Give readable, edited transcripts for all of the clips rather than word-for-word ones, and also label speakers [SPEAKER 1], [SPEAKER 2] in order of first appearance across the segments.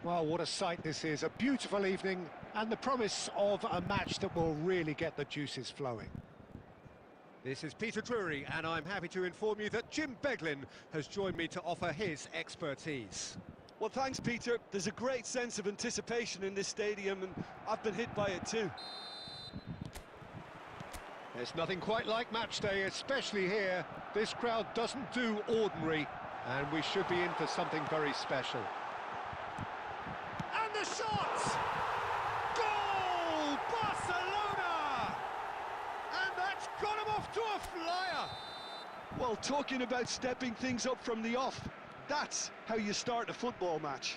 [SPEAKER 1] Well, what a sight this is. A beautiful evening and the promise of a match that will really get the juices flowing.
[SPEAKER 2] This is Peter Drury, and I'm happy to inform you that Jim Beglin has joined me to offer his expertise.
[SPEAKER 3] Well, thanks, Peter. There's a great sense of anticipation in this stadium, and I've been hit by it too.
[SPEAKER 1] There's nothing quite like match day, especially here. This crowd doesn't do ordinary, and we should be in for something very special.
[SPEAKER 2] And the shot! Goal! Barcelona! And that's got him off to a flyer!
[SPEAKER 3] Well, talking about stepping things up from the off, that's how you start a football match.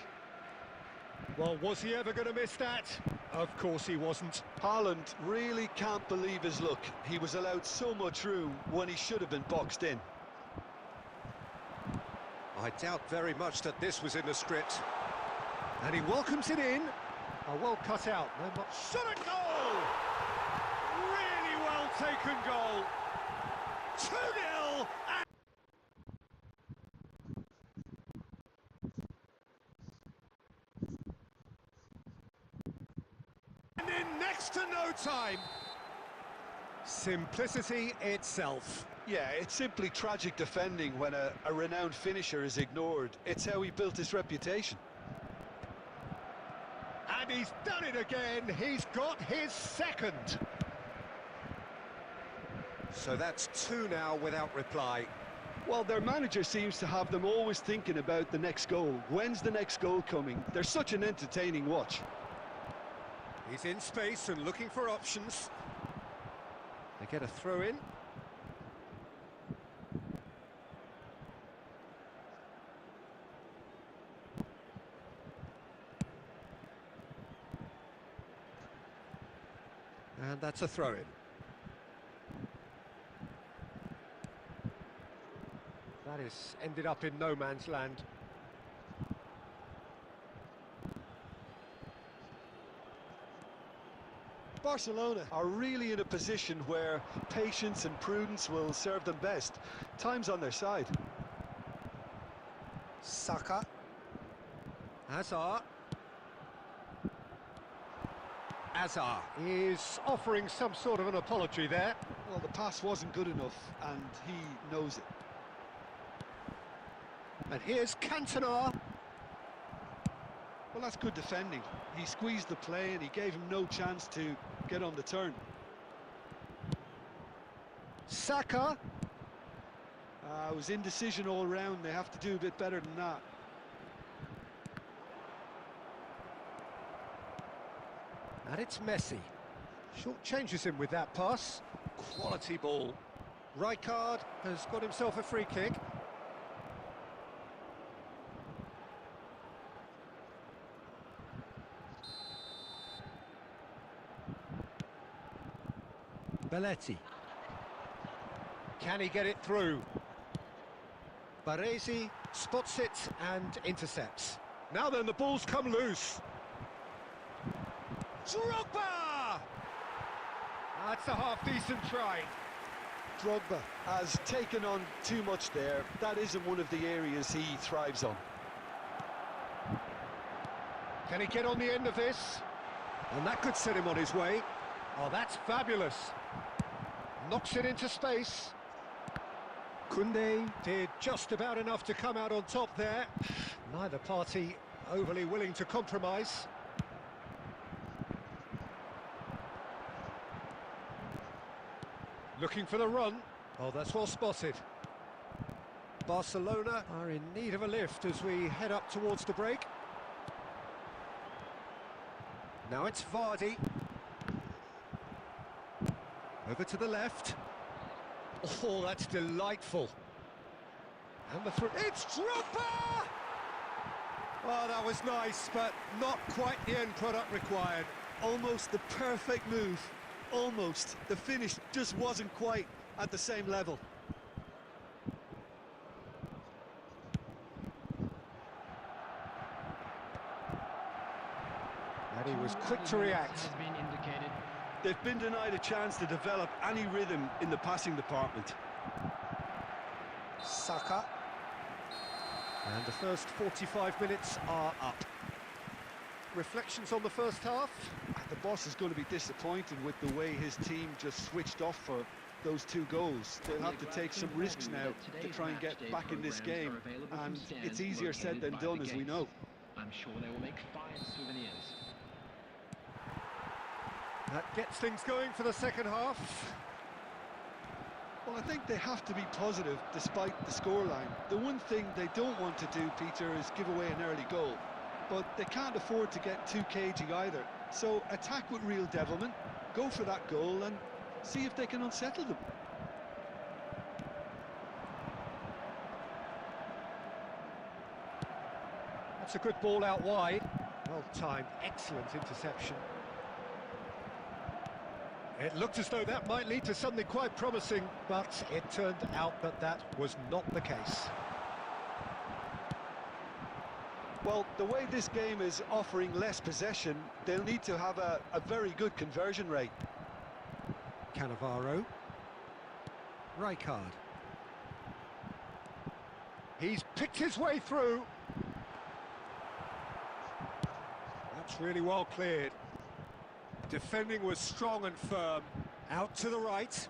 [SPEAKER 1] Well, was he ever going to miss that? Of course he wasn't.
[SPEAKER 3] Haaland really can't believe his luck. He was allowed so much room when he should have been boxed in.
[SPEAKER 2] I doubt very much that this was in the script. And he welcomes it in.
[SPEAKER 1] Oh, well cut out. No much.
[SPEAKER 2] Shot at goal! Really well taken goal. 2-0. And in next to no time.
[SPEAKER 1] Simplicity itself.
[SPEAKER 3] Yeah, it's simply tragic defending when a renowned finisher is ignored. It's how he built his reputation.
[SPEAKER 1] And he's done it again. He's got his second. So that's 2 now without reply.
[SPEAKER 3] Well, their manager seems to have them always thinking about the next goal. When's the next goal coming? They're such an entertaining watch.
[SPEAKER 1] He's in space and looking for options. They get a throw in. And that's a throw in. That is ended up in no man's land.
[SPEAKER 3] Barcelona are really in a position where patience and prudence will serve them best. Time's on their side.
[SPEAKER 1] Saka. Hazard. Hazard is offering some sort of an apology there.
[SPEAKER 3] Well, the pass wasn't good enough, and he knows it.
[SPEAKER 1] And here's Cantona.
[SPEAKER 3] Well, that's good defending. He squeezed the play and he gave him no chance to get on the turn.
[SPEAKER 1] Saka.
[SPEAKER 3] It was indecision all round. They have to do a bit better than that.
[SPEAKER 1] And it's Messi. Short changes him with that pass. Quality ball. Rijkaard has got himself a free kick. Belletti. Can he get it through? Baresi spots it and intercepts. Now then, the ball's come loose.
[SPEAKER 2] Drogba!
[SPEAKER 1] That's a half-decent try.
[SPEAKER 3] Drogba has taken on too much there. That isn't one of the areas he thrives on.
[SPEAKER 1] Can he get on the end of this? And that could set him on his way. Oh, that's fabulous. Knocks it into space. Koundé did just about enough to come out on top there. Neither party overly willing to compromise. Looking for the run. Oh, that's well spotted. Barcelona are in need of a lift as we head up towards the break. Now it's Vardy. Over to the left. Oh, that's delightful. And the throw. It's Drogba! Oh, that was nice, but not quite the end product required.
[SPEAKER 3] Almost the perfect move. Almost. The finish just wasn't quite at the same level.
[SPEAKER 1] And he was quick to react.
[SPEAKER 3] They've been denied a chance to develop any rhythm in the passing department.
[SPEAKER 1] Saka. And the first 45 minutes are up. Reflections on the first half?
[SPEAKER 3] The boss is going to be disappointed with the way his team just switched off for those 2 goals. They'll have to take some risks now to try and get back in this game, and it's easier said than done, as we know.
[SPEAKER 4] I'm sure they will make fine souvenirs.
[SPEAKER 1] That gets things going for the second half.
[SPEAKER 3] Well, I think they have to be positive despite the scoreline. The one thing they don't want to do, Peter, is give away an early goal. But they can't afford to get too cagey either. So attack with real devilment, go for that goal and see if they can unsettle them.
[SPEAKER 1] That's a good ball out wide. Well timed, excellent interception. It looked as though that might lead to something quite promising, but it turned out that that was not the case.
[SPEAKER 3] Well, the way this game is offering less possession, they'll need to have a very good conversion rate.
[SPEAKER 1] Cannavaro. Rijkaard. He's picked his way through. That's really well cleared. Defending was strong and firm. Out to the right.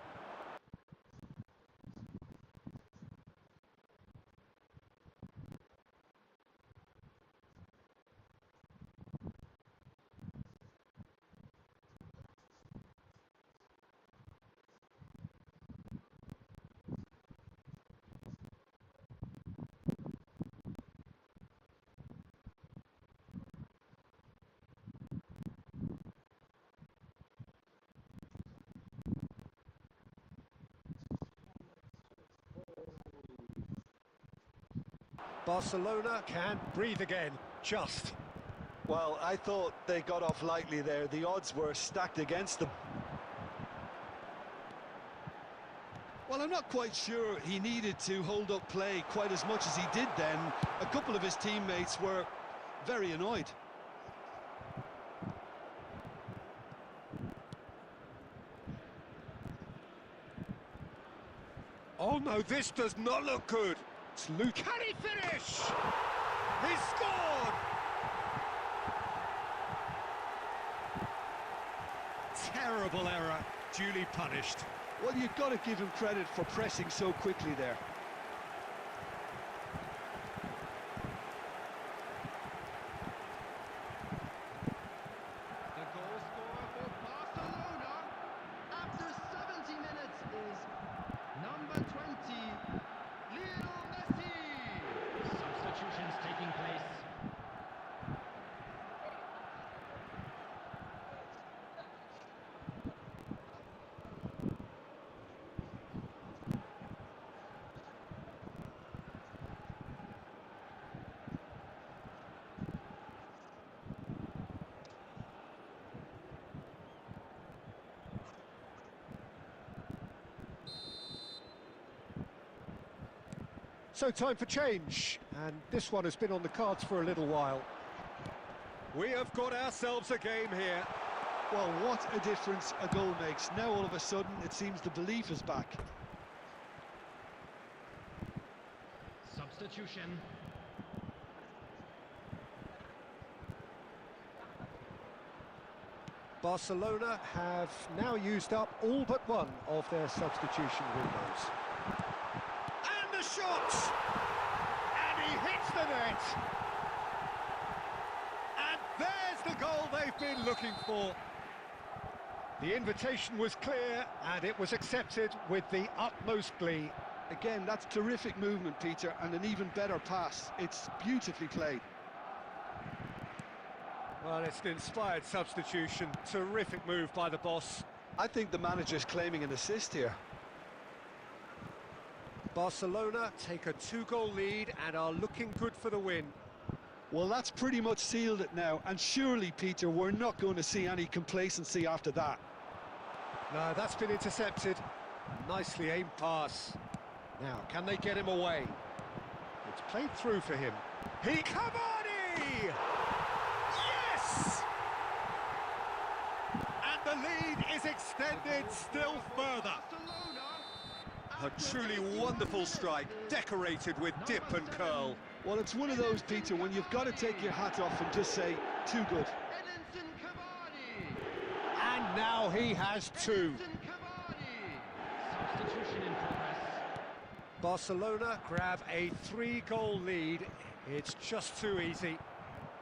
[SPEAKER 1] Barcelona can breathe again, just.
[SPEAKER 3] Well, I thought they got off lightly there. The odds were stacked against them. Well, I'm not quite sure he needed to hold up play quite as much as he did then. A couple of his teammates were very annoyed.
[SPEAKER 1] Oh no, this does not look good. It's Luke. Can he finish? He scored! Terrible error, duly punished.
[SPEAKER 3] Well, you've got to give him credit for pressing so quickly there.
[SPEAKER 2] The goal scorer for Barcelona after 70 minutes is number 20, Lionel Messi.
[SPEAKER 4] Substitutions taking place.
[SPEAKER 1] So time for change, and this one has been on the cards for a little while. We have got ourselves a game here.
[SPEAKER 3] Well, what a difference a goal makes. Now all of a sudden it seems the belief is back.
[SPEAKER 4] Substitution.
[SPEAKER 1] Barcelona have now used up all but one of their substitution windows. And the shot! And he hits the net! And there's the goal they've been looking for. The invitation was clear, and it was accepted with the utmost glee.
[SPEAKER 3] Again, that's terrific movement, Peter, and an even better pass. It's beautifully played.
[SPEAKER 1] Well, it's an inspired substitution. Terrific move by the boss.
[SPEAKER 3] I think the manager's claiming an assist here.
[SPEAKER 1] Barcelona take a 2-goal lead and are looking good for the win.
[SPEAKER 3] Well, that's pretty much sealed it now, and surely, Peter, we're not going to see any complacency after that.
[SPEAKER 1] No, that's been intercepted. Nicely aimed pass. Now, can they get him away? It's played through for him. Cavani! Yes! And the lead is extended still further. A truly wonderful strike, decorated with dip and curl.
[SPEAKER 3] Well, it's one of those, Peter, when you've got to take your hat off and just say, too good.
[SPEAKER 1] And now he has two.
[SPEAKER 4] Substitution in progress.
[SPEAKER 1] Barcelona grab a 3-goal lead. It's just too easy.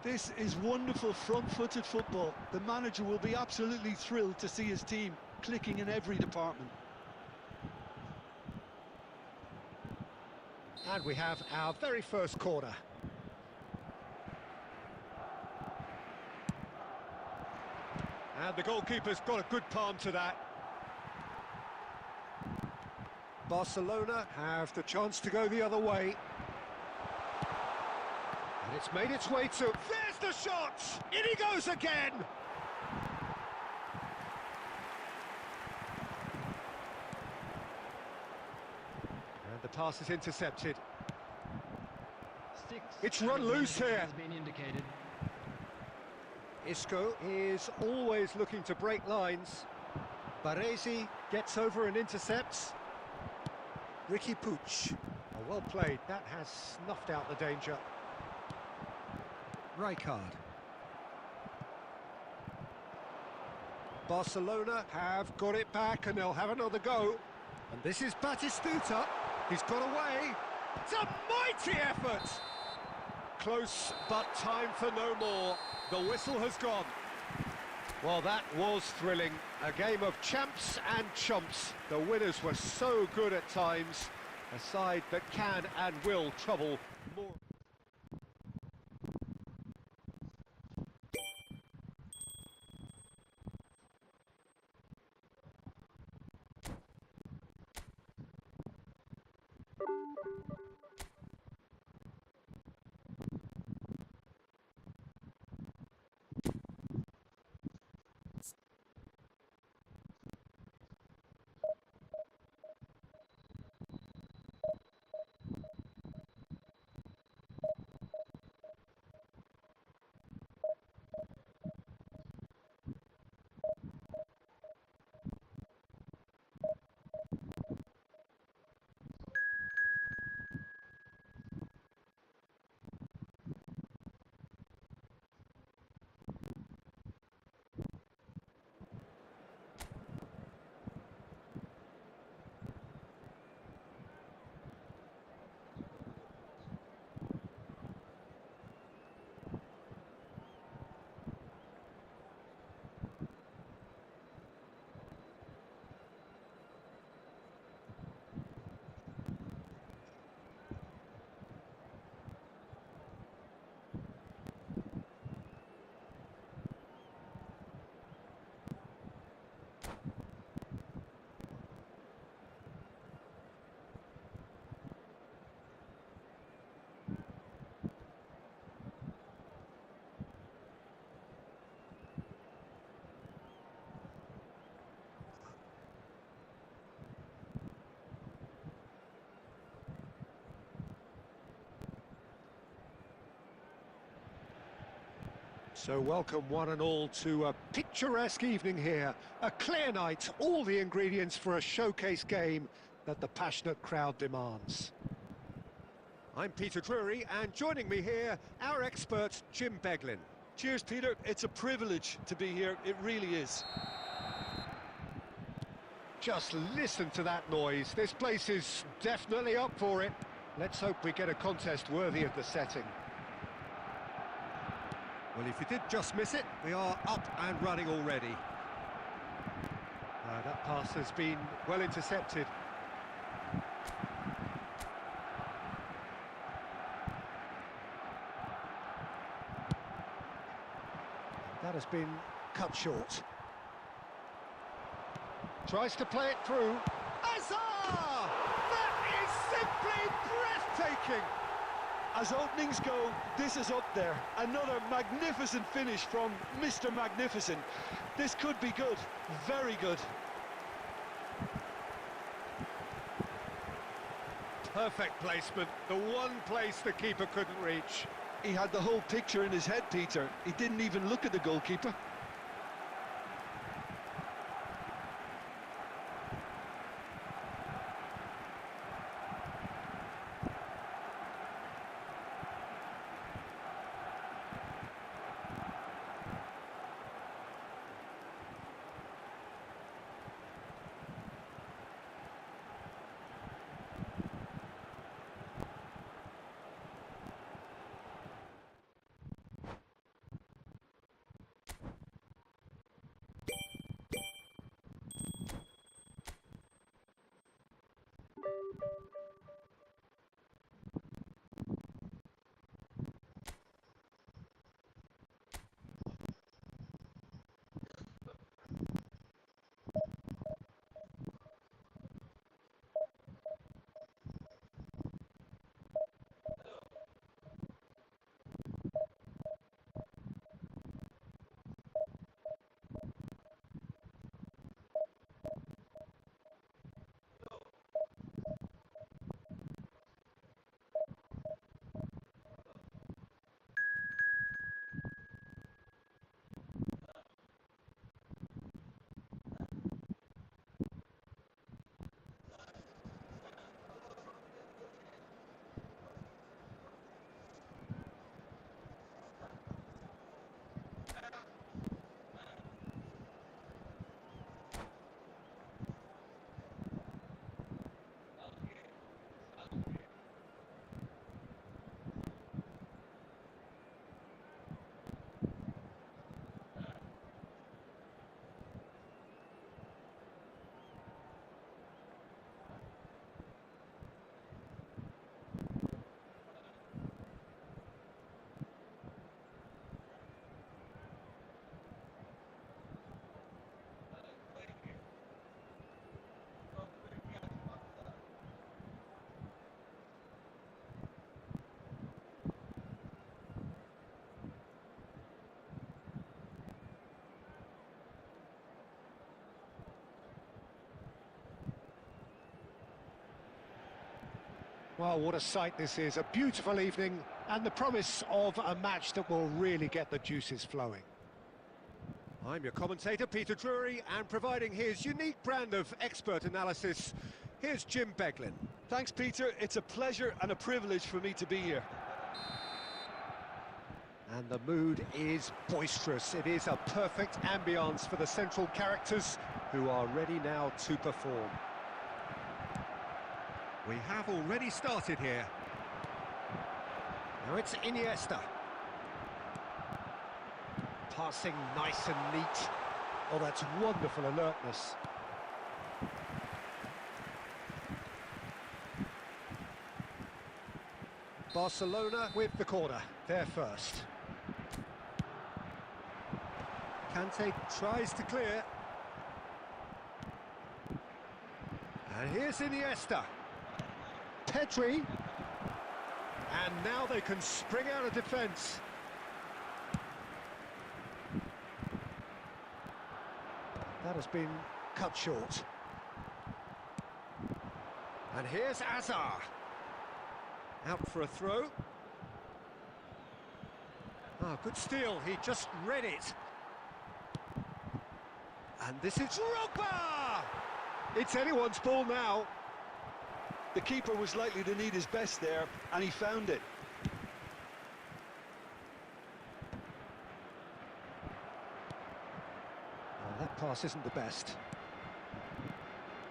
[SPEAKER 3] This is wonderful front-footed football. The manager will be absolutely thrilled to see his team clicking in every department.
[SPEAKER 1] And we have our very first corner. And the goalkeeper's got a good palm to that. Barcelona have the chance to go the other way. And it's made its way to... There's the shot! In he goes again! And the pass is intercepted.
[SPEAKER 4] 6
[SPEAKER 1] It's run loose here.
[SPEAKER 4] Has been indicated.
[SPEAKER 1] Isco is always looking to break lines. Baresi gets over and intercepts. Ricky Puig. Oh, well played. That has snuffed out the danger. Rijkaard. Barcelona have got it back and they'll have another go. And this is Batistuta. He's got away. It's a mighty effort! Close, but time for no more. The whistle has gone. Well, that was thrilling. A game of champs and chumps. The winners were so good at times. A side that can and will trouble more. So welcome one and all to a picturesque evening here. A clear night, all the ingredients for a showcase game that the passionate crowd demands. I'm Peter Drury, and joining me here, our expert Jim Beglin.
[SPEAKER 3] Cheers, Peter. It's a privilege to be here. It really is.
[SPEAKER 1] Just listen to that noise. This place is definitely up for it. Let's hope we get a contest worthy of the setting. Well, if you did just miss it, we are up and running already. That pass has been well intercepted. That has been cut short. Tries to play it through. Hazard! That is simply breathtaking!
[SPEAKER 3] As openings go, this is up there. Another magnificent finish from Mr. Magnificent. This could be good, very good.
[SPEAKER 1] Perfect placement, the one place the keeper couldn't reach.
[SPEAKER 3] He had the whole picture in his head, Peter. He didn't even look at the goalkeeper.
[SPEAKER 1] Well, what a sight this is. A beautiful evening and the promise of a match that will really get the juices flowing. I'm your commentator, Peter Drury, and providing his unique brand of expert analysis, here's Jim Beglin.
[SPEAKER 3] Thanks, Peter. It's a pleasure and a privilege for me to be here.
[SPEAKER 1] And the mood is boisterous. It is a perfect ambience for the central characters who are ready now to perform. We have already started here. Now it's Iniesta. Passing nice and neat. Oh, that's wonderful alertness. Barcelona with the corner, they're first. Kante tries to clear. And here's Iniesta. Pedri. And now they can spring out of defence. That has been cut short. And here's Azar. Out for a throw. Ah, good steal, he just read it. And this is Drogba! It's anyone's ball now.
[SPEAKER 3] The keeper was likely to need his best there, and he found it.
[SPEAKER 1] Oh, that pass isn't the best.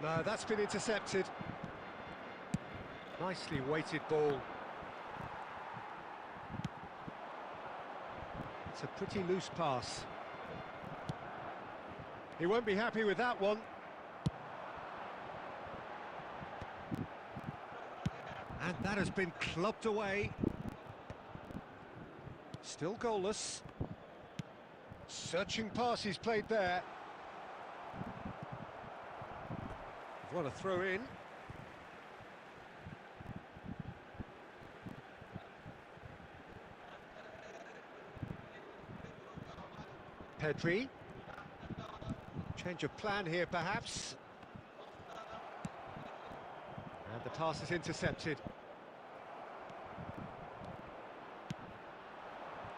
[SPEAKER 1] No, that's been intercepted. Nicely weighted ball. It's a pretty loose pass. He won't be happy with that one. And that has been clubbed away. Still goalless. Searching pass he's played there. What a throw in. Pedri. Change of plan here, perhaps. And the pass is intercepted.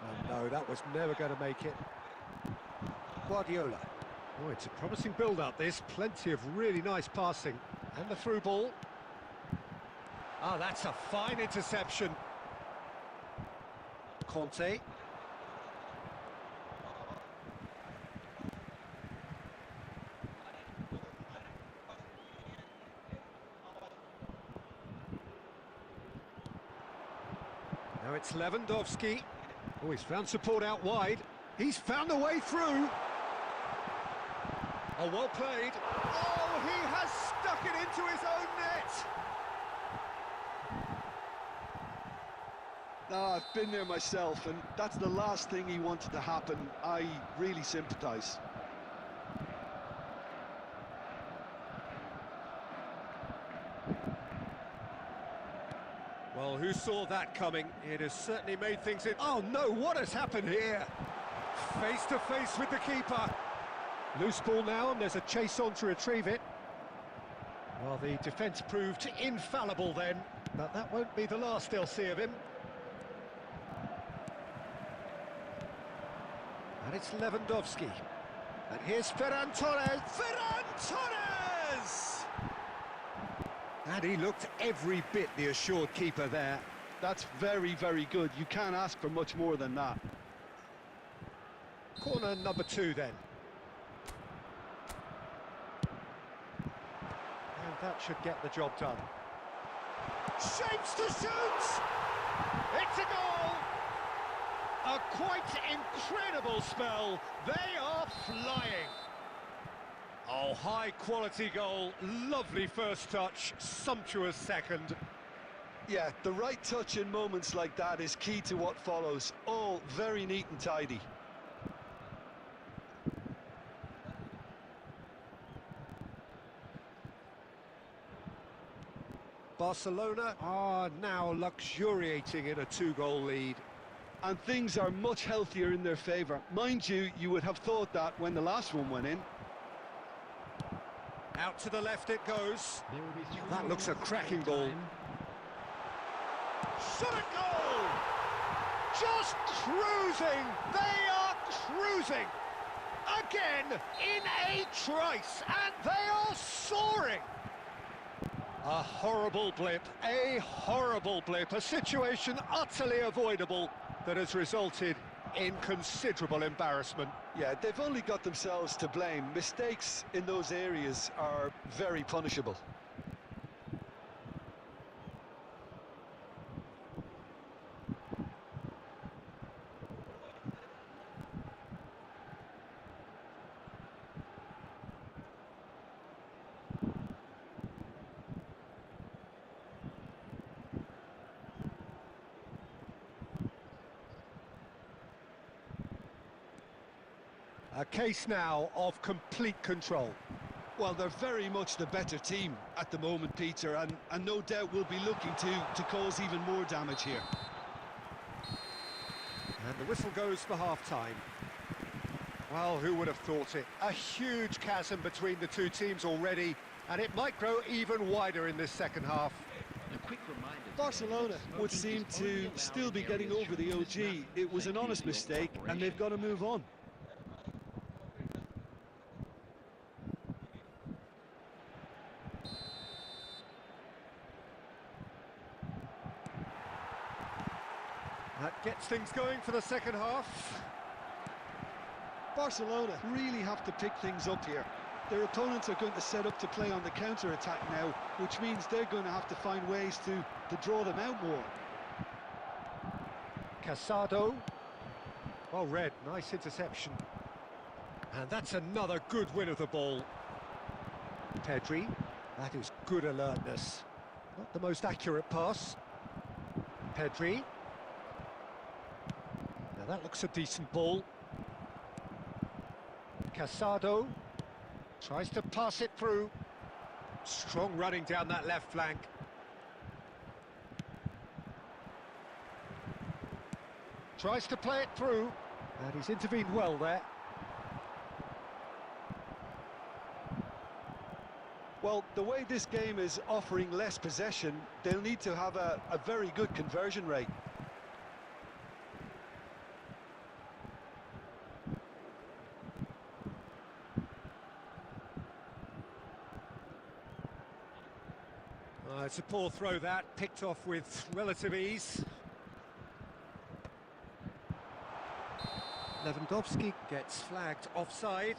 [SPEAKER 1] Oh, no, that was never going to make it. Guardiola. Oh, it's a promising build-up, this. Plenty of really nice passing. And the through ball. Ah, that's a fine interception. Conte. Now it's Lewandowski. Oh, he's found support out wide. He's found a way through. Oh, well played.
[SPEAKER 2] Oh, he has stuck it into his own net!
[SPEAKER 3] No, I've been there myself, and that's the last thing he wanted to happen. I really sympathise.
[SPEAKER 1] Well, who saw that coming? It has certainly made things in... Oh, no, what has happened here? Face to face with the keeper. Loose ball now, and there's a chase on to retrieve it. Well, the defence proved infallible then, but that won't be the last they'll see of him. And it's Lewandowski. And here's Ferran Torres.
[SPEAKER 2] Ferran Torres!
[SPEAKER 1] And he looked every bit the assured keeper there.
[SPEAKER 3] That's very, very good. You can't ask for much more than that.
[SPEAKER 1] Corner number 2 then. And that should get the job done.
[SPEAKER 2] Shapes to shoot! It's a goal! A quite incredible spell. They are flying.
[SPEAKER 1] Oh, high-quality goal, lovely first touch, sumptuous second.
[SPEAKER 3] Yeah, the right touch in moments like that is key to what follows. All very neat and tidy.
[SPEAKER 1] Barcelona are now luxuriating in a 2-goal lead.
[SPEAKER 3] And things are much healthier in their favour. Mind you, you would have thought that when the last one went in.
[SPEAKER 1] Out to the left it goes.
[SPEAKER 4] There will be
[SPEAKER 1] That looks a cracking ball.
[SPEAKER 2] Shot at goal!
[SPEAKER 1] Just cruising! They are cruising! Again, in a trice, and they are soaring! A horrible blip, a situation utterly avoidable that has resulted in considerable embarrassment.
[SPEAKER 3] Yeah, they've only got themselves to blame. Mistakes in those areas are very punishable.
[SPEAKER 1] A case now of complete control.
[SPEAKER 3] Well, they're very much the better team at the moment, Peter, and no doubt will be looking to cause even more damage here.
[SPEAKER 1] And the whistle goes for half-time. Well, who would have thought it? A huge chasm between the two teams already, and it might grow even wider in this second half.
[SPEAKER 4] A quick reminder.
[SPEAKER 3] Barcelona would seem to still be getting over the OG. It was an honest mistake, and they've got to move on.
[SPEAKER 1] That gets things going for the second half.
[SPEAKER 3] Barcelona really have to pick things up here. Their opponents are going to set up to play on the counter-attack now, which means they're going to have to find ways to draw them out more.
[SPEAKER 1] Casado. Well read, nice interception. And that's another good win of the ball. Pedri, that is good alertness. Not the most accurate pass. Pedri. Now that looks a decent ball. Casado tries to pass it through. Strong running down that left flank. Tries to play it through, and he's intervened well there.
[SPEAKER 3] Well, the way this game is offering less possession, they'll need to have a very good conversion rate.
[SPEAKER 1] It's a poor throw that, picked off with relative ease. Lewandowski gets flagged offside.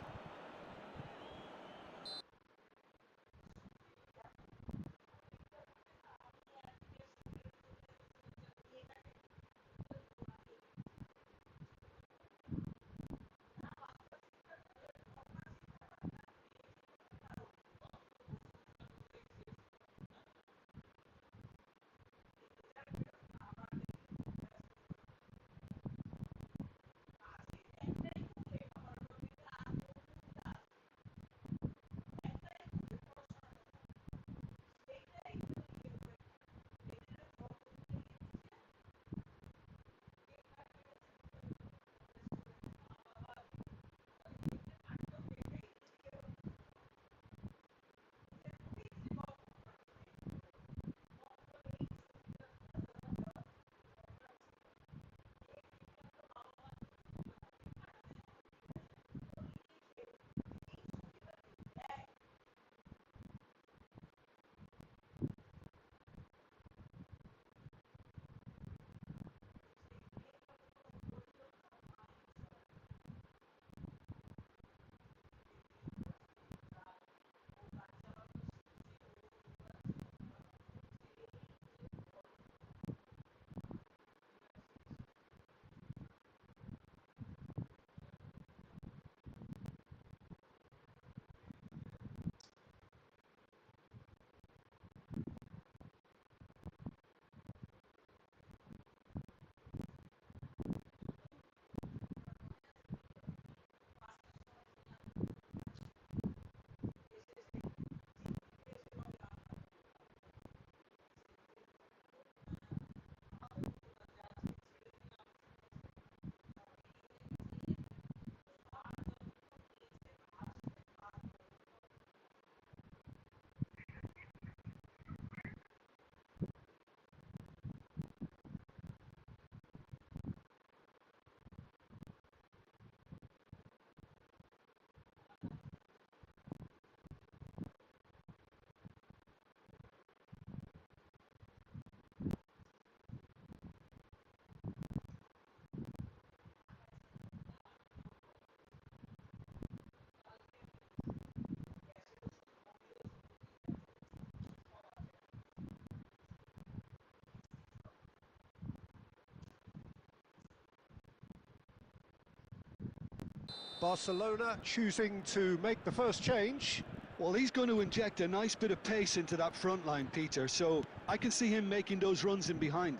[SPEAKER 1] Barcelona choosing to make the first change.
[SPEAKER 3] Well, he's going to inject a nice bit of pace into that front line, Peter, so I can see him making those runs in behind.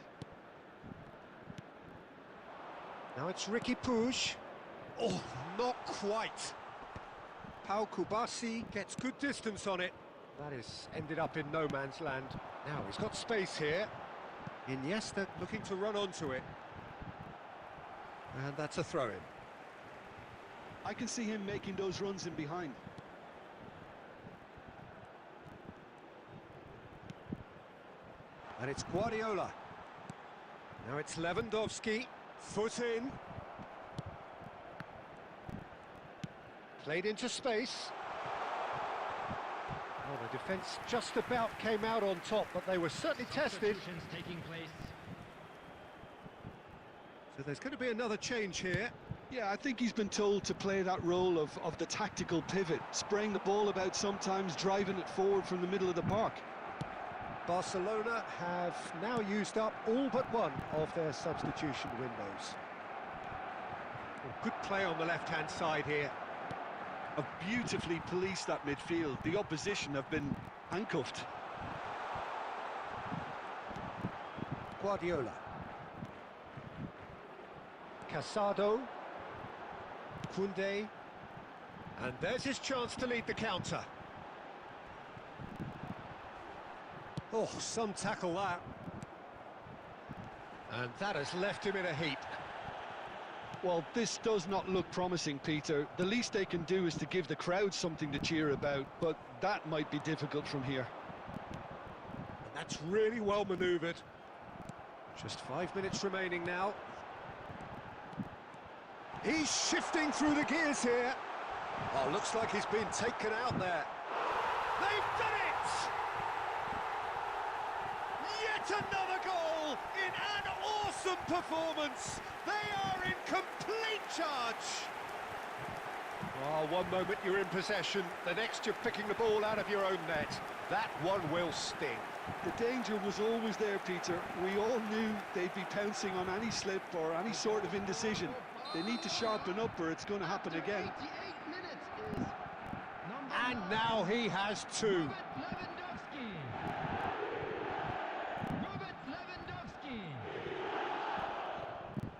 [SPEAKER 1] Now it's Ricky Puig. Oh, not quite. Pau Kubasi gets good distance on it. That is ended up in no man's land. Now he's got space here. Iniesta looking to run onto it. And that's a throw-in.
[SPEAKER 3] I can see him making those runs in behind.
[SPEAKER 1] And it's Guardiola. Now it's Lewandowski. Foot in. Played into space. Oh, the defence just about came out on top, but they were certainly tested.
[SPEAKER 4] Substitutions taking place.
[SPEAKER 1] So there's going to be another change here.
[SPEAKER 3] Yeah, I think he's been told to play that role of the tactical pivot, spraying the ball about sometimes, driving it forward from the middle of the park.
[SPEAKER 1] Barcelona have now used up all but one of their substitution windows. Oh, good play on the left-hand side here.
[SPEAKER 3] Have beautifully policed that midfield. The opposition have been handcuffed.
[SPEAKER 1] Guardiola. Casado. Koundé. And there's his chance to lead the counter. Oh, some tackle that. And that has left him in a heap.
[SPEAKER 3] Well, this does not look promising, Peter. The least they can do is to give the crowd something to cheer about, but that might be difficult from here.
[SPEAKER 1] And that's really well manoeuvred. Just 5 minutes remaining now. He's shifting through the gears here. Oh, looks like he's been taken out there. They've done it! Yet another goal in an awesome performance. They are in complete charge. Oh, one moment you're in possession, the next you're picking the ball out of your own net. That one will sting.
[SPEAKER 3] The danger was always there, Peter. We all knew they'd be pouncing on any slip or any sort of indecision. They need to sharpen up or it's going to happen again.
[SPEAKER 4] 88 minutes is number
[SPEAKER 1] And
[SPEAKER 4] 9.
[SPEAKER 1] now he has two.
[SPEAKER 4] Robert Lewandowski.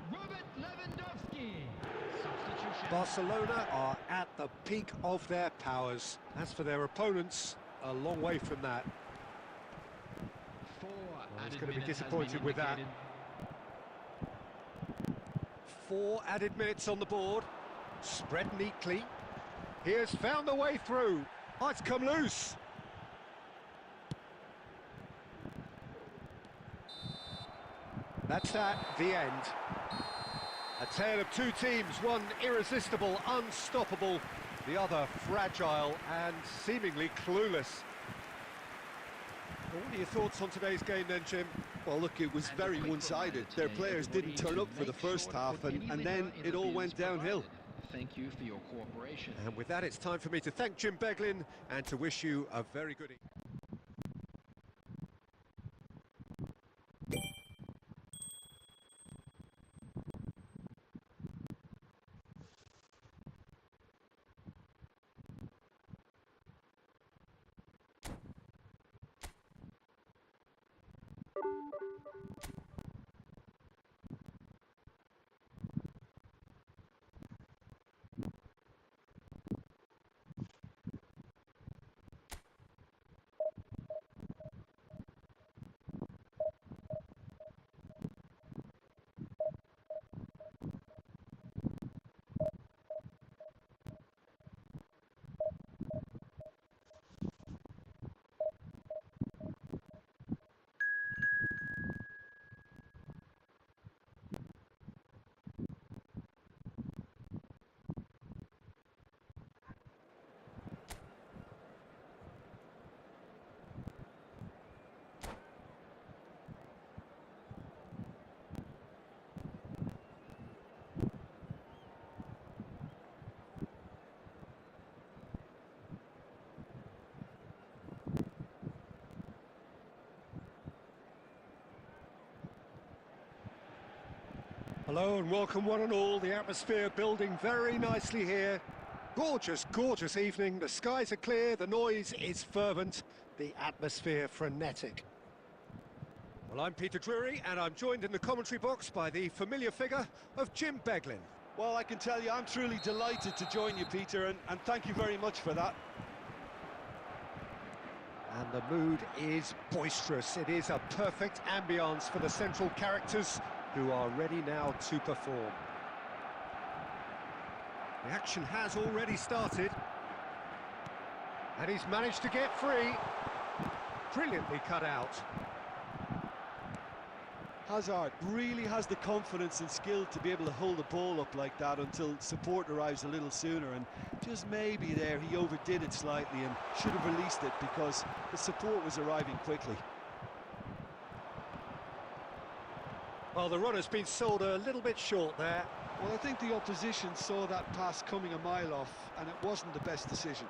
[SPEAKER 4] Robert Lewandowski. Substitution.
[SPEAKER 1] Barcelona are at the peak of their powers. As for their opponents, a long way from that. He's going to be disappointed with that. 4 added minutes on the board. Spread neatly. He has found the way through. Oh, it's come loose. That's that, the end. A tale of two teams, one irresistible, unstoppable, the other fragile and seemingly clueless. Well, what are your thoughts on today's game then, Jim?
[SPEAKER 3] Well, look, it was very one-sided. Their players didn't turn up for the first half, and then it all went downhill.
[SPEAKER 5] Thank you for your cooperation.
[SPEAKER 1] And with that, it's time for me to thank Jim Beglin and to wish you a very good evening. Hello and welcome one and all. The atmosphere building very nicely here. Gorgeous, gorgeous evening. The skies are clear, the noise is fervent, the atmosphere frenetic. Well, I'm Peter Drury and I'm joined in the commentary box by the familiar figure of Jim Beglin.
[SPEAKER 3] Well, I can tell you, I'm truly delighted to join you, Peter, and thank you very much for that.
[SPEAKER 1] And the mood is boisterous. It is a perfect ambience for the central characters who are ready now to perform. The action has already started. And he's managed to get free. Brilliantly cut out.
[SPEAKER 3] Hazard really has the confidence and skill to be able to hold the ball up like that until support arrives a little sooner, and just maybe there he overdid it slightly and should have released it because the support was arriving quickly.
[SPEAKER 1] Well, the runner's been sold a little bit short there.
[SPEAKER 3] Well, I think the opposition saw that pass coming a mile off, and it wasn't the best decision.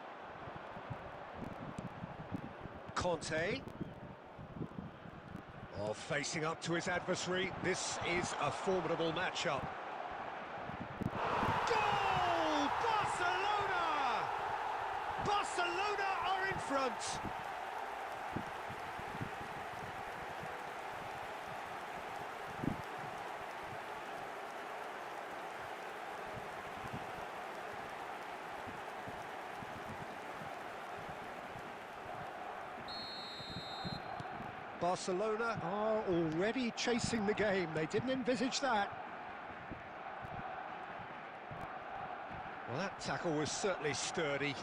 [SPEAKER 1] Conte. Oh, facing up to his adversary. This is a formidable matchup.
[SPEAKER 2] Goal! Barcelona! Barcelona are in front.
[SPEAKER 1] Barcelona are already chasing the game. They didn't envisage that. Well, that tackle was certainly sturdy.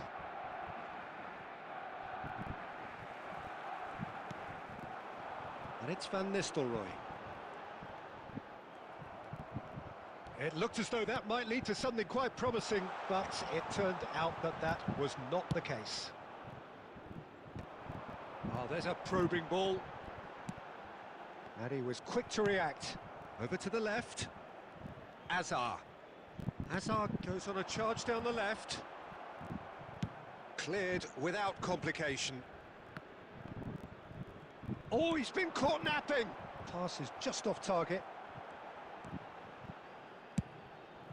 [SPEAKER 1] And it's Van Nistelrooy. It looked as though that might lead to something quite promising, but it turned out that that was not the case. Oh, there's a probing ball. And he was quick to react. Over to the left. Hazard. Hazard goes on a charge down the left. Cleared without complication. Oh, he's been caught napping. Pass is just off target.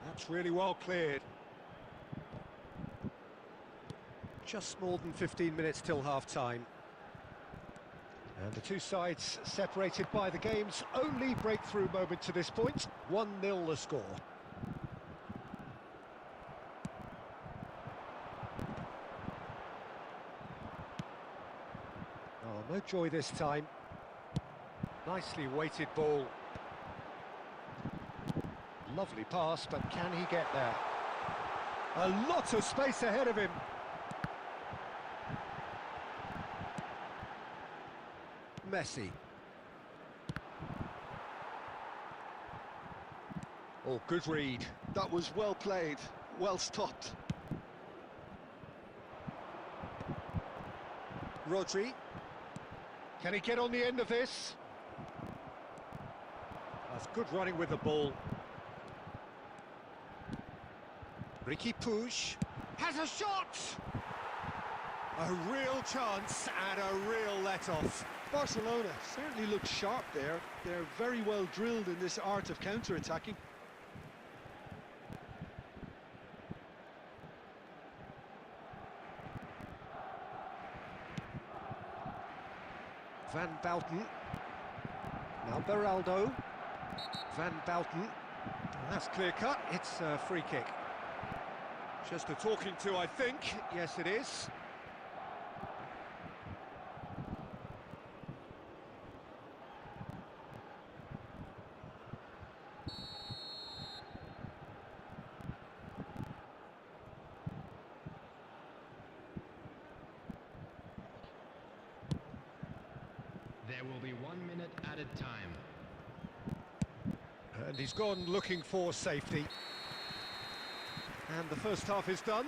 [SPEAKER 1] That's really well cleared. Just more than 15 minutes till half-time. And the two sides separated by the game's only breakthrough moment to this point. 1-0 the score. Oh, no joy this time. Nicely weighted ball. Lovely pass, but can he get there? A lot of space ahead of him. Messi. Oh, good read.
[SPEAKER 3] That was well played, well stopped.
[SPEAKER 1] Rodri. Can he get on the end of this? That's good running with the ball. Ricky Puig has a shot! A real chance and a real let-off.
[SPEAKER 3] Barcelona certainly look sharp there. They're very well drilled in this art of counter-attacking.
[SPEAKER 1] Van Bouten. Now Beraldo. Van Bouten. That's clear-cut. It's a free kick. Just a talking to, I think. Yes, it is.
[SPEAKER 4] There will be 1 minute added time.
[SPEAKER 1] And he's gone looking for safety. And the first half is done.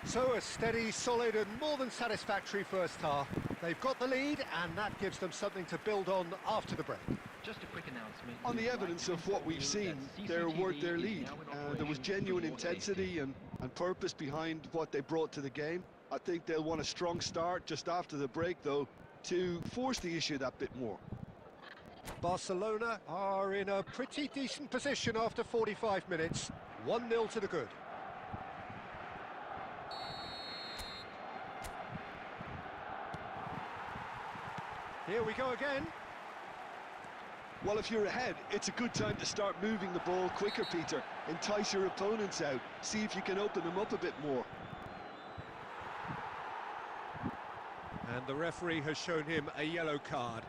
[SPEAKER 1] So a steady, solid and more than satisfactory first half. They've got the lead and that gives them something to build on after the break.
[SPEAKER 5] Just a quick announcement.
[SPEAKER 3] On the evidence of what we've seen, they're worth their lead. There was genuine intensity and purpose behind what they brought to the game. I think they'll want a strong start just after the break, though, to force the issue that bit more.
[SPEAKER 1] Barcelona are in a pretty decent position after 45 minutes. 1-0 to the good. Here we go again.
[SPEAKER 3] Well, if you're ahead, it's a good time to start moving the ball quicker, Peter. Entice your opponents out. See if you can open them up a bit more.
[SPEAKER 1] And the referee has shown him a yellow card.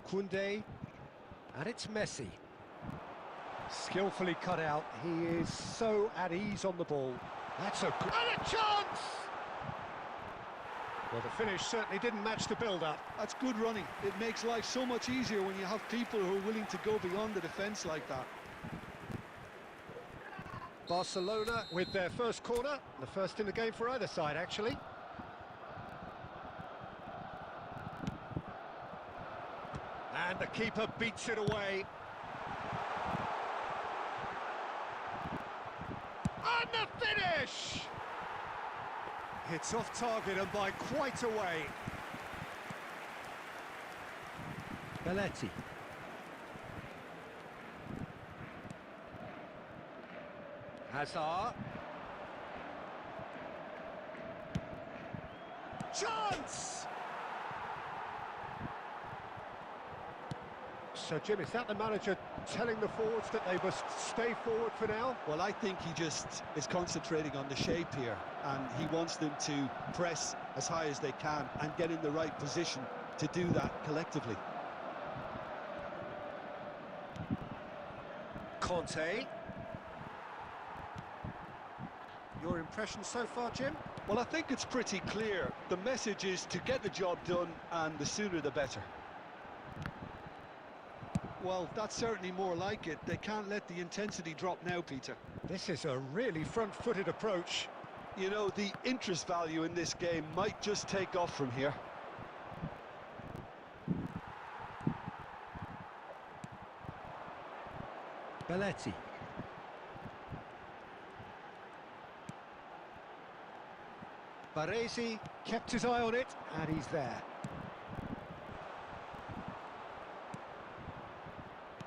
[SPEAKER 1] Koundé, and it's Messi. Skillfully cut out. He is so at ease on the ball. That's a good... And a chance! Well, the finish certainly didn't match the build-up.
[SPEAKER 3] That's good running. It makes life so much easier when you have people who are willing to go beyond the defence like that.
[SPEAKER 1] Barcelona with their first corner. The first in the game for either side, actually. And the keeper beats it away. And the finish! It's off target and by quite a way. Belletti. Hazard. Chance! So, Jim, is that the manager telling the forwards that they must stay forward for now?
[SPEAKER 3] Well, I think he just is concentrating on the shape here, and he wants them to press as high as they can and get in the right position to do that collectively.
[SPEAKER 1] Conte. Your impression so far, Jim?
[SPEAKER 3] Well, I think it's pretty clear. The message is to get the job done, and the sooner the better. Well, that's certainly more like it. They can't let the intensity drop now, Peter.
[SPEAKER 1] This is a really front-footed approach.
[SPEAKER 3] You know, the interest value in this game might just take off from here.
[SPEAKER 1] Belletti. Baresi kept his eye on it, and he's there.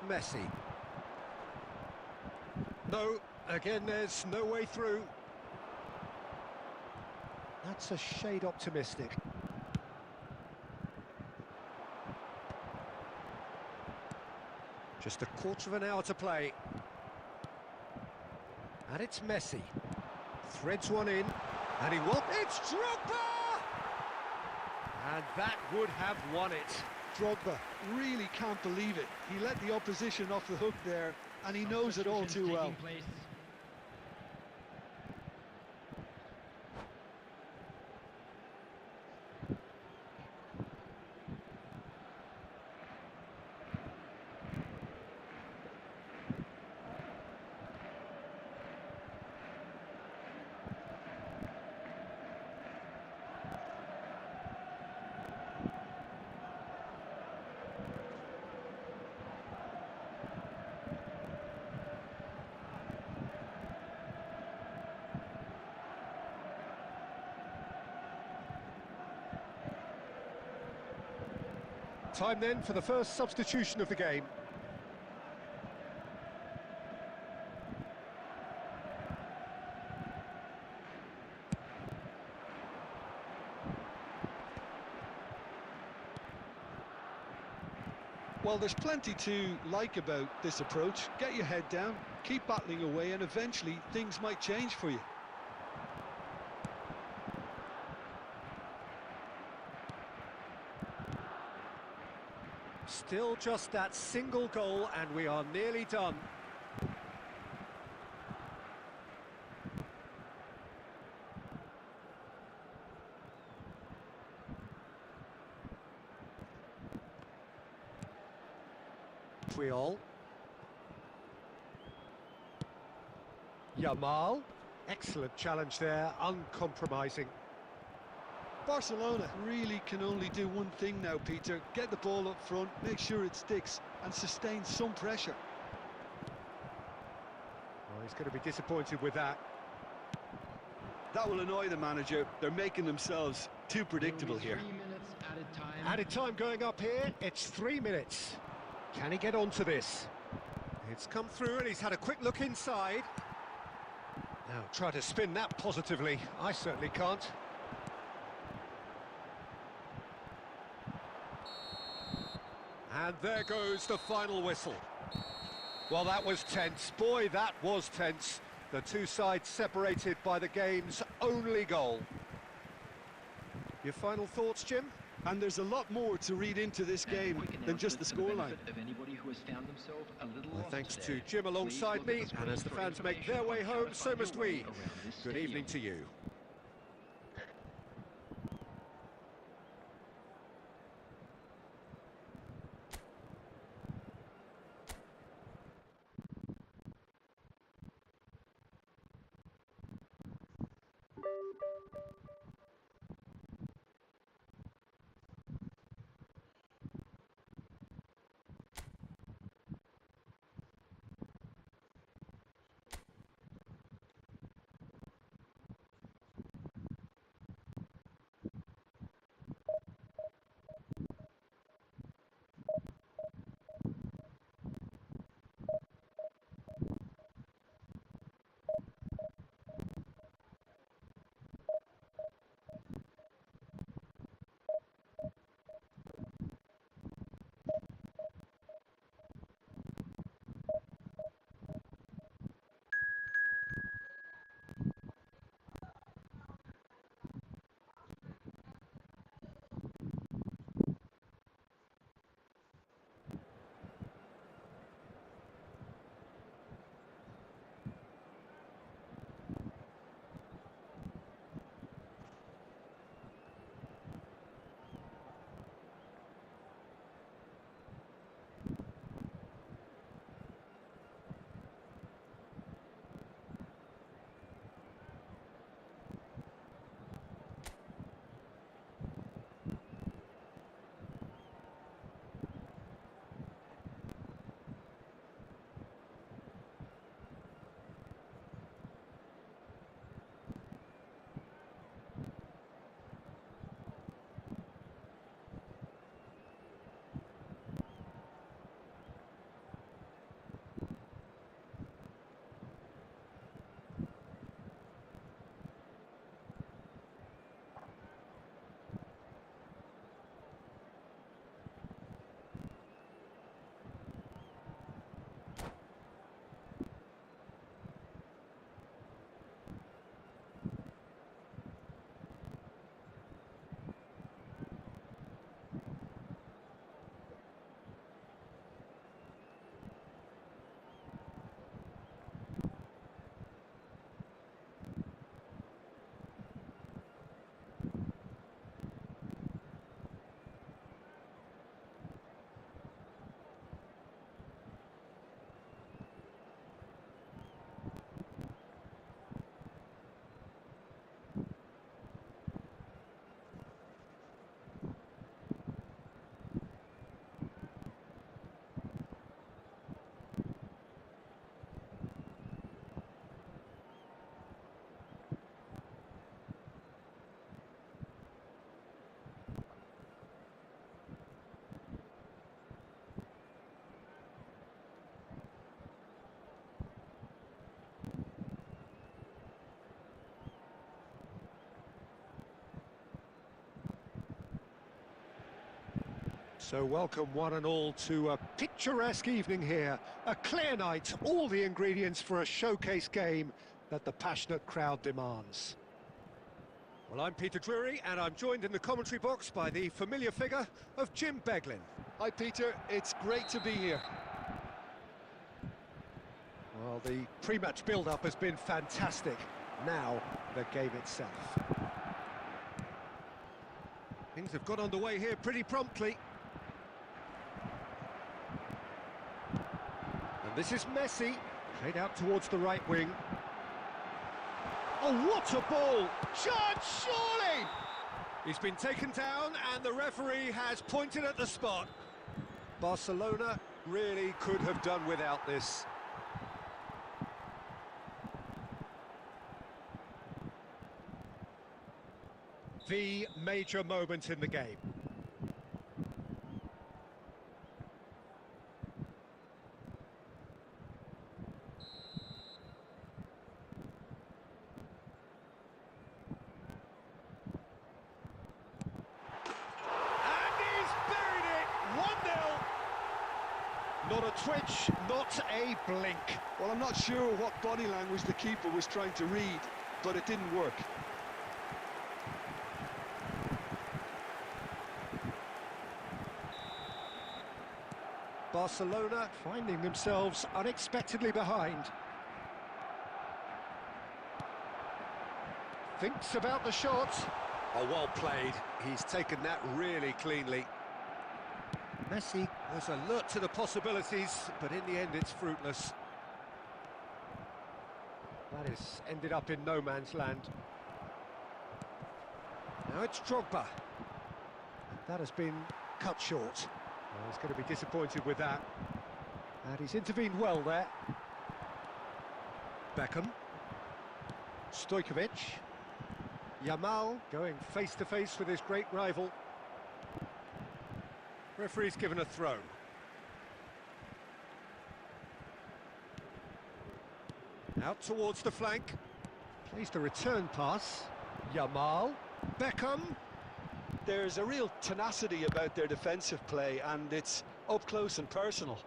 [SPEAKER 1] Messi. No, again there's no way through. That's a shade optimistic. Just a quarter of an hour to play. And it's Messi. Threads one in, and he will... It's Drogba! And that would have won it.
[SPEAKER 3] Drogba really can't believe it. He let the opposition off the hook there, and he knows it all too well.
[SPEAKER 1] Time then for the first substitution of the game.
[SPEAKER 3] Well, there's plenty to like about this approach. Get your head down, keep battling away, and eventually things might change for you.
[SPEAKER 1] Still just that single goal, and we are nearly done. Puyol. Yamal. Excellent challenge there, uncompromising.
[SPEAKER 3] Barcelona really can only do one thing now, Peter. Get the ball up front, make sure it sticks, and sustain some pressure.
[SPEAKER 1] Well, he's going to be disappointed with that.
[SPEAKER 3] That will annoy the manager. They're making themselves too predictable here.
[SPEAKER 4] 3 minutes added time.
[SPEAKER 1] Added time going up here, it's 3 minutes. Can he get onto this? It's come through and he's had a quick look inside. Now try to spin that positively. I certainly can't. And there goes the final whistle. Well, that was tense. Boy, that was tense. The two sides separated by the game's only goal. Your final thoughts, Jim?
[SPEAKER 3] And there's a lot more to read into this game than just the scoreline.
[SPEAKER 1] Well, thanks to Jim alongside me, and as the fans make their way home, so must we. Good evening to you. So welcome one and all to a picturesque evening here. A clear night, all the ingredients for a showcase game that the passionate crowd demands. Well, I'm Peter Drury, and I'm joined in the commentary box by the familiar figure of Jim Beglin.
[SPEAKER 3] Hi Peter, it's great to be here.
[SPEAKER 1] Well, the pre-match build-up has been fantastic. Now, the game itself. Things have got underway here pretty promptly. And this is Messi, played out towards the right wing. Oh, what a ball! Judge, surely! He's been taken down and the referee has pointed at the spot. Barcelona really could have done without this. The major moment in the game. Not a twitch, not a blink.
[SPEAKER 3] Well, I'm not sure what body language the keeper was trying to read, but it didn't work.
[SPEAKER 1] Barcelona finding themselves unexpectedly behind. Thinks about the shot. Oh, well played. He's taken that really cleanly. Messi was alert to the possibilities, but in the end it's fruitless. That has ended up in no man's land. Now it's Drogba. And that has been cut short. Well, he's going to be disappointed with that. And he's intervened well there. Beckham. Stojkovic. Yamal going face-to-face with his great rival. Referee's given a throw. Out towards the flank. Plays the return pass. Yamal. Beckham.
[SPEAKER 3] There's a real tenacity about their defensive play, and it's up close and personal.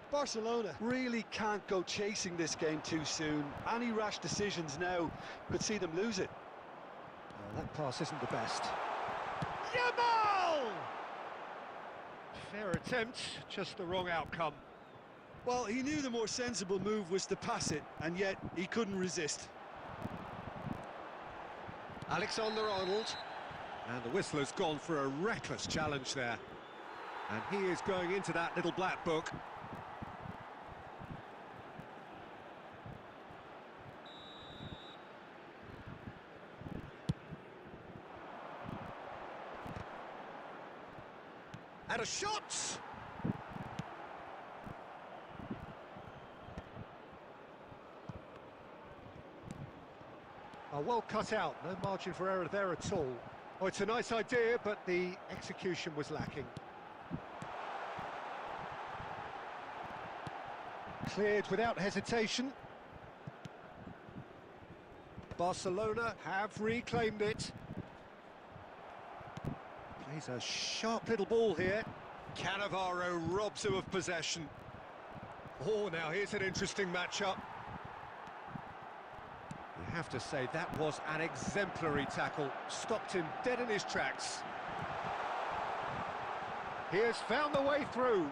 [SPEAKER 3] Barcelona really can't go chasing this game too soon. Any rash decisions now could see them lose it.
[SPEAKER 1] Well, that pass isn't the best. Yamal! Fair attempt, just the wrong outcome.
[SPEAKER 3] Well, he knew the more sensible move was to pass it, and yet he couldn't resist.
[SPEAKER 1] Alexander-Arnold. And the whistle has gone for a reckless challenge there. And he is going into that little black book. And a shot! Well cut out, no margin for error there at all. Oh, it's a nice idea, but the execution was lacking. Cleared without hesitation. Barcelona have reclaimed it. Plays a sharp little ball here. Cannavaro robs him of possession. Oh, now here's an interesting matchup. You have to say that was an exemplary tackle. Stopped him dead in his tracks. He has found the way through.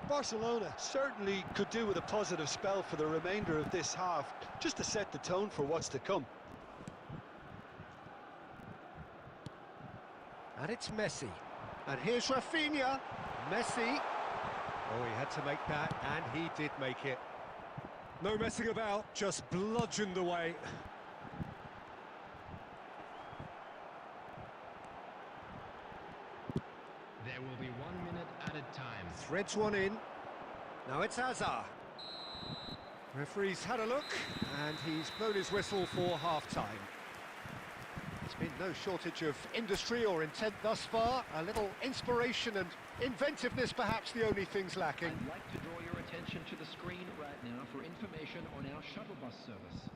[SPEAKER 3] Barcelona certainly could do with a positive spell for the remainder of this half, just to set the tone for what's to come.
[SPEAKER 1] And it's Messi. And here's Rafinha. Messi. Oh, he had to make that, and he did make it. No messing about, just bludgeoned away.
[SPEAKER 4] There will be 1 minute added time.
[SPEAKER 1] Threads one in. Now it's Hazard. Referee's had a look, and he's blown his whistle for half-time. There's been no shortage of industry or intent thus far. A little inspiration and inventiveness, perhaps the only things lacking.
[SPEAKER 5] I'd like to draw your attention to the screen right now for information on our shuttle bus service.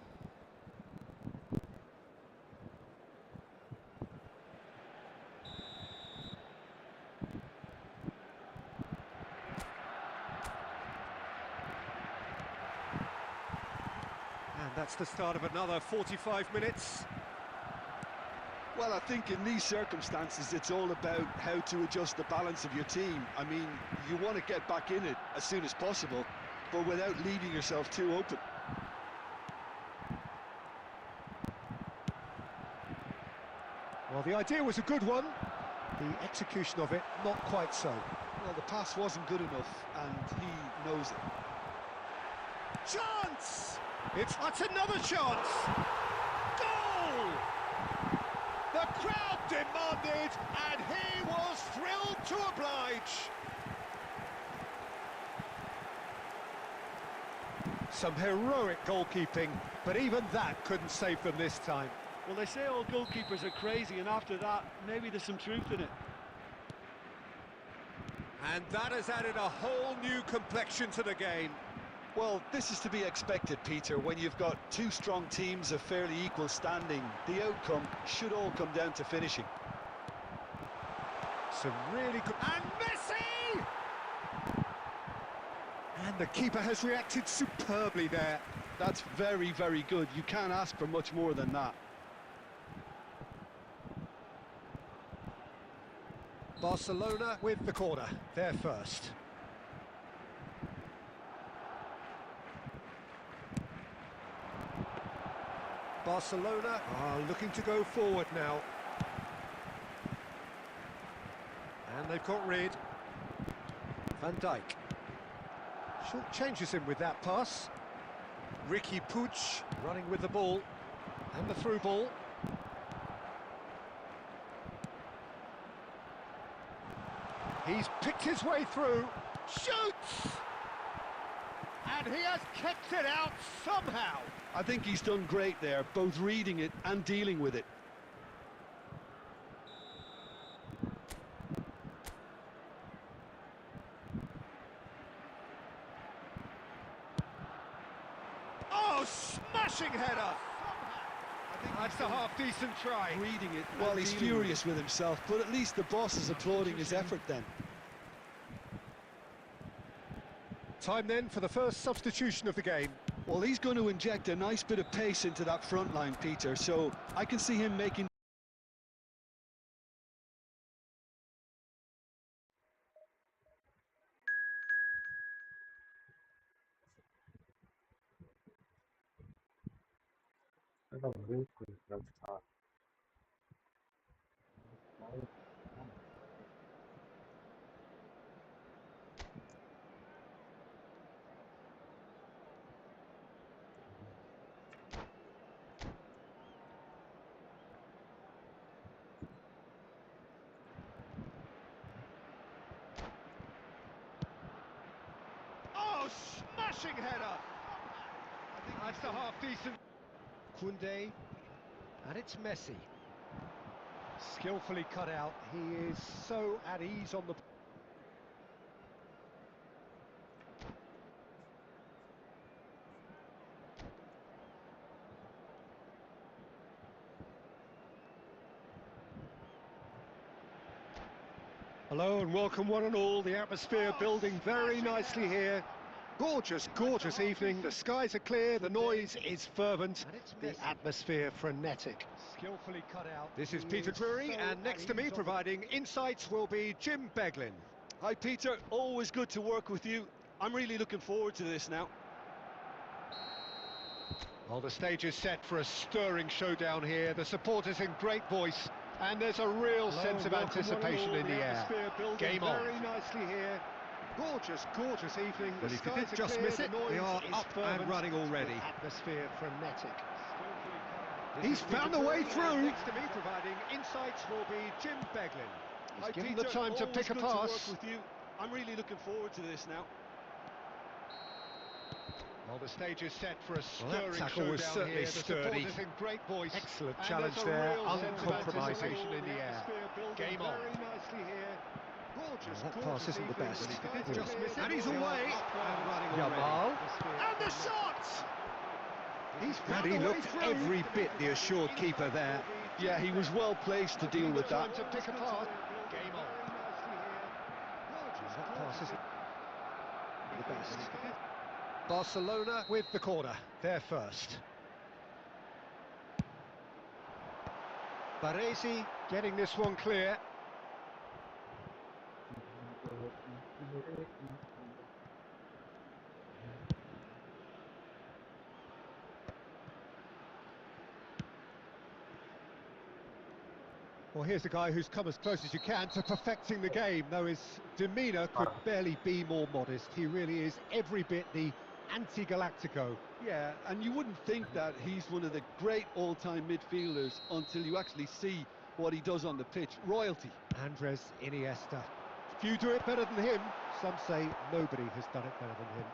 [SPEAKER 1] And that's the start of another 45 minutes.
[SPEAKER 3] Well, I think in these circumstances, it's all about how to adjust the balance of your team. I mean, you want to get back in it as soon as possible, but without leaving yourself too open.
[SPEAKER 1] Well, the idea was a good one. The execution of it, not quite so.
[SPEAKER 3] Well, the pass wasn't good enough, and he knows it.
[SPEAKER 1] Chance! That's another chance! Goal! The crowd demanded, and he was thrilled to oblige. Some heroic goalkeeping, but even that couldn't save them this time.
[SPEAKER 3] Well, they say all goalkeepers are crazy, and after that, maybe there's some truth in it.
[SPEAKER 1] And that has added a whole new complexion to the game.
[SPEAKER 3] Well, this is to be expected, Peter. When you've got two strong teams of fairly equal standing, the outcome should all come down to finishing.
[SPEAKER 1] Some really good... And Messi! And the keeper has reacted superbly there.
[SPEAKER 3] That's very, very good. You can't ask for much more than that.
[SPEAKER 1] Barcelona with the corner. They're first. Barcelona are looking to go forward now. And they've got rid. Van Dijk. Short changes him with that pass. Ricky Puig running with the ball. And the through ball. He's picked his way through. Shoots! And he has kept it out somehow.
[SPEAKER 3] I think he's done great there, both reading it and dealing with it.
[SPEAKER 1] Oh, smashing header! That's a half-decent try.
[SPEAKER 3] Reading it. Well, he's furious with himself, but at least the boss is applauding his effort then.
[SPEAKER 1] Time then for the first substitution of the game.
[SPEAKER 3] Well, he's going to inject a nice bit of pace into that front line, Peter, so I can see him making...
[SPEAKER 1] Oh, smashing header! That's a half-decent... Koundé, and it's Messi. Skillfully cut out. He is so at ease on the... Hello and welcome one and all. The atmosphere building very nicely here. Gorgeous, gorgeous evening. The skies are clear, the noise is fervent, the atmosphere frenetic. Skillfully cut out. This is Peter Drury, and next to me providing insights will be Jim Beglin.
[SPEAKER 3] Hi, Peter. Always good to work with you. I'm really looking forward to this now.
[SPEAKER 1] Well, the stage is set for a stirring showdown here. The supporters in great voice, and there's a real sense of anticipation in the air. Game on. Very nicely here. Gorgeous, gorgeous evening. Well, if you did just miss it, we are up and running already. Atmosphere frenetic. He's found a way through. Next to me providing insights will be Jim Beglin. He's given the time to pick a pass.
[SPEAKER 3] I'm really looking forward to this now.
[SPEAKER 1] Well, the stage is set for a stirring tackle was certainly here. Sturdy. The in great voice. Excellent challenge there, uncompromising in the air. Game on. Very nicely here. Gorgeous, that pass isn't the best. And he's away. And running Yamal. And the shot! And he looked every bit the assured keeper there.
[SPEAKER 3] Yeah, he was well placed to deal with that.
[SPEAKER 1] To pick a pass. Game on. That pass isn't the best. Barcelona with the corner. They're first. Baresi getting this one clear. Well, here's a guy who's come as close as you can to perfecting the game, though his demeanour could barely be more modest. He really is every bit the anti-Galactico.
[SPEAKER 3] Yeah, and you wouldn't think that he's one of the great all-time midfielders until you actually see what he does on the pitch. Royalty.
[SPEAKER 1] Andres Iniesta. Few do it better than him. Some say nobody has done it better than him.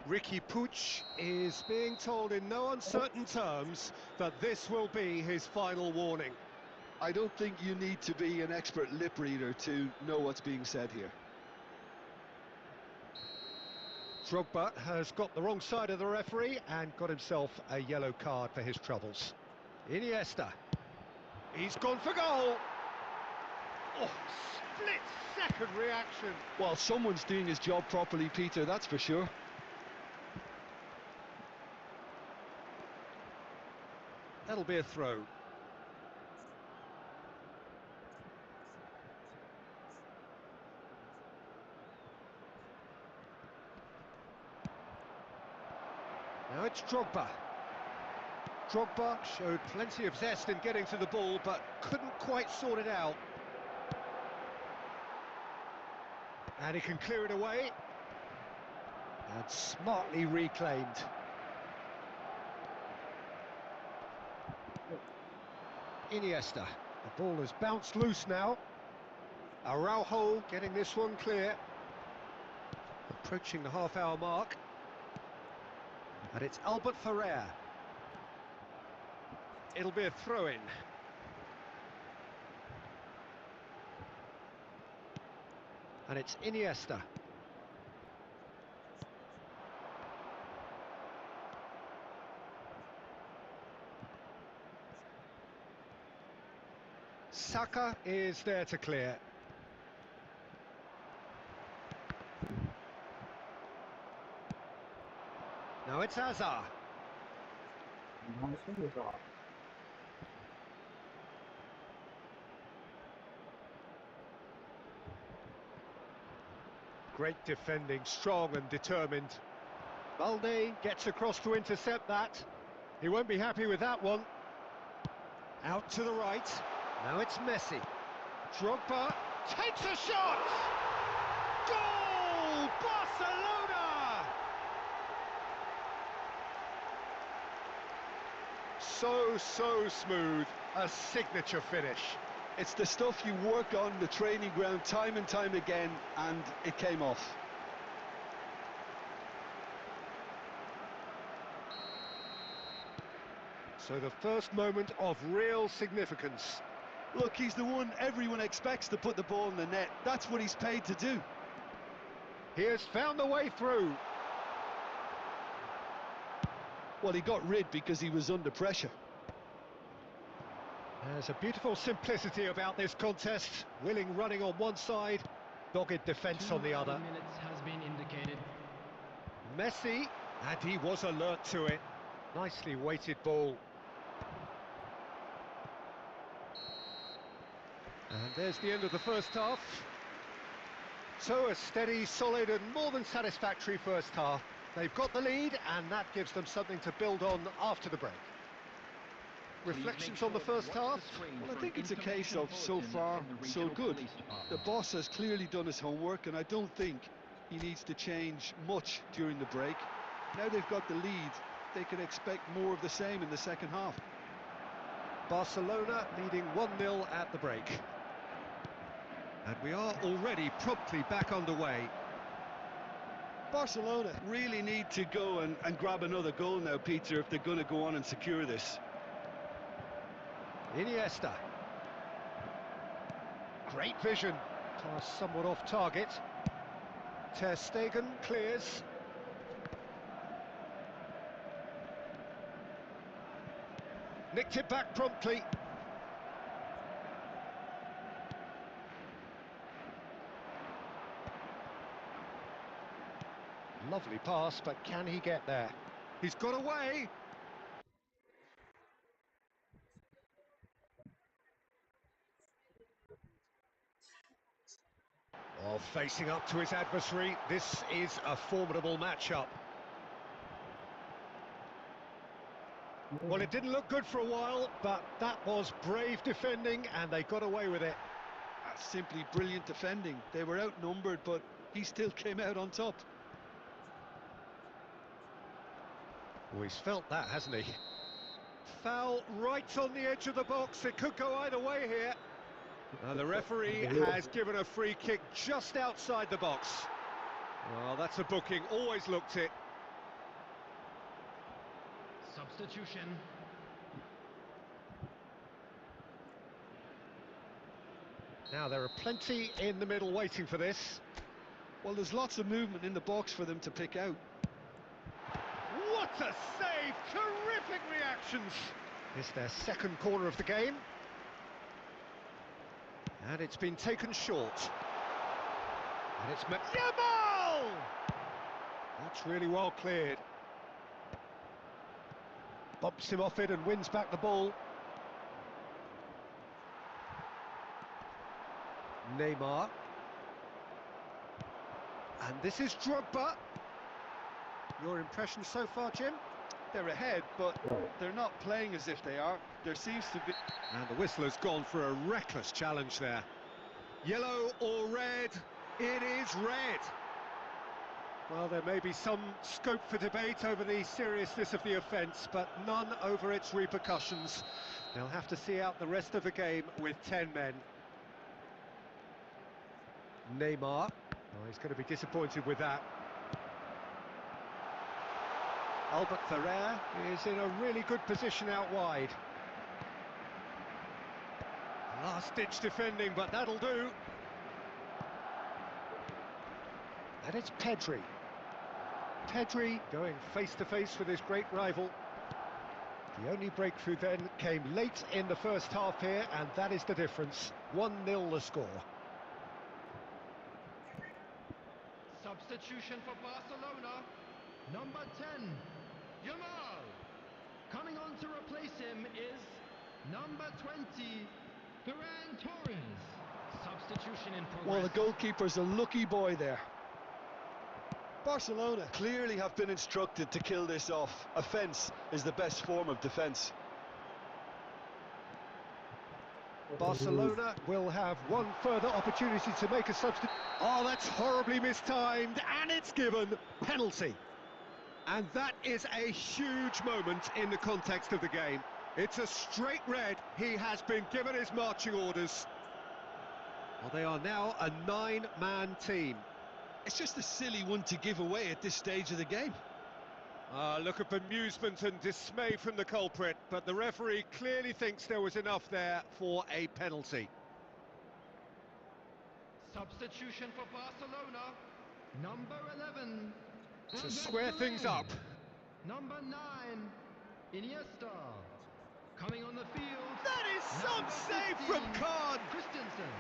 [SPEAKER 1] Ricky Puig is being told in no uncertain terms that this will be his final warning.
[SPEAKER 3] I don't think you need to be an expert lip reader to know what's being said here.
[SPEAKER 1] Drogba has got the wrong side of the referee and got himself a yellow card for his troubles. Iniesta. He's gone for goal. Oh, split-second reaction.
[SPEAKER 3] Well, someone's doing his job properly, Peter, that's for sure.
[SPEAKER 1] That'll be a throw. Now it's Drogba. Drogba showed plenty of zest in getting to the ball, but couldn't quite sort it out. And he can clear it away. And smartly reclaimed. Iniesta. The ball has bounced loose now. Araujo getting this one clear. Approaching the half-hour mark. And it's Albert Ferrer. It'll be a throw-in. And it's Iniesta. Saka is there to clear. Now it's Hazard. Great defending, strong and determined. Balde gets across to intercept that. He won't be happy with that one. Out to the right. Now it's Messi. Drogba takes a shot! Goal! Barcelona! So smooth. A signature finish.
[SPEAKER 3] It's the stuff you work on the training ground time and time again, and it came off.
[SPEAKER 1] So the first moment of real significance.
[SPEAKER 3] Look, he's the one everyone expects to put the ball in the net. That's what he's paid to do.
[SPEAKER 1] He has found the way through.
[SPEAKER 3] Well, he got rid because he was under pressure.
[SPEAKER 1] There's a beautiful simplicity about this contest. Willing running on one side, dogged defence on the other.
[SPEAKER 5] 2 minutes has been indicated.
[SPEAKER 1] Messi, and he was alert to it. Nicely weighted ball. And there's the end of the first half. So a steady, solid and more than satisfactory first half. They've got the lead and that gives them something to build on after the break. Reflections on the first half?
[SPEAKER 3] Well, I think it's a case of so far, so good. The boss has clearly done his homework and I don't think he needs to change much during the break. Now they've got the lead, they can expect more of the same in the second half.
[SPEAKER 1] Barcelona leading 1-0 at the break. And we are already promptly back underway.
[SPEAKER 3] Barcelona really need to go and grab another goal now, Peter, if they're going to go on and secure this.
[SPEAKER 1] Iniesta. Great vision. Pass somewhat off target. Ter Stegen clears. Nicked it back promptly. Lovely pass, but can he get there? He's got away. Well, facing up to his adversary, this is a formidable matchup. Well, it didn't look good for a while, but that was brave defending and they got away with it.
[SPEAKER 3] That's simply brilliant defending. They were outnumbered, but he still came out on top.
[SPEAKER 1] Well, he's felt that, hasn't he? Foul right on the edge of the box. It could go either way here. The referee has given a free kick just outside the box. Well, that's a booking. Always looked it.
[SPEAKER 4] Substitution.
[SPEAKER 1] Now there are plenty in the middle waiting for this.
[SPEAKER 3] Well, there's lots of movement in the box for them to pick out.
[SPEAKER 2] What a save! Terrific reactions!
[SPEAKER 1] It's their second corner of the game. And it's been taken short. And it's
[SPEAKER 2] Yamal!
[SPEAKER 1] That's really well cleared. Bumps him off it and wins back the ball. Neymar. And this is Drogba. Your impression so far, Jim?
[SPEAKER 3] They're ahead, but they're not playing as if they are. There seems to be...
[SPEAKER 1] And the whistler's gone for a reckless challenge there. Yellow or red? It is red. Well, there may be some scope for debate over the seriousness of the offence, but none over its repercussions. They'll have to see out the rest of the game with 10 men. Neymar. Oh, he's going to be disappointed with that. Albert Ferrer is in a really good position out wide. Last-ditch defending, but that'll do. And it's Pedri. Pedri going face-to-face with his great rival. The only breakthrough then came late in the first half here, and that is the difference. 1-0 the score.
[SPEAKER 4] Substitution for Barcelona. Number 10, Yamal. Coming on to replace him is number 20, Ferran Torres. Substitution in progress.
[SPEAKER 3] Well, the goalkeeper's a lucky boy there. Barcelona clearly have been instructed to kill this off. Offence is the best form of defence.
[SPEAKER 1] Barcelona will have one further opportunity to make a substitute. Oh, that's horribly mistimed, and it's given penalty. And that is a huge moment in the context of the game. It's a straight red. He has been given his marching orders. Well, they are now a 9-man team.
[SPEAKER 3] It's just a silly one to give away at this stage of the game.
[SPEAKER 1] Look at bemusement and dismay from the culprit, but the referee clearly thinks there was enough there for a penalty.
[SPEAKER 4] Substitution for Barcelona. Number 11.
[SPEAKER 1] To square things up.
[SPEAKER 4] Number 9, Iniesta. Coming on the field.
[SPEAKER 2] That is some save from Kahn!
[SPEAKER 4] Christensen.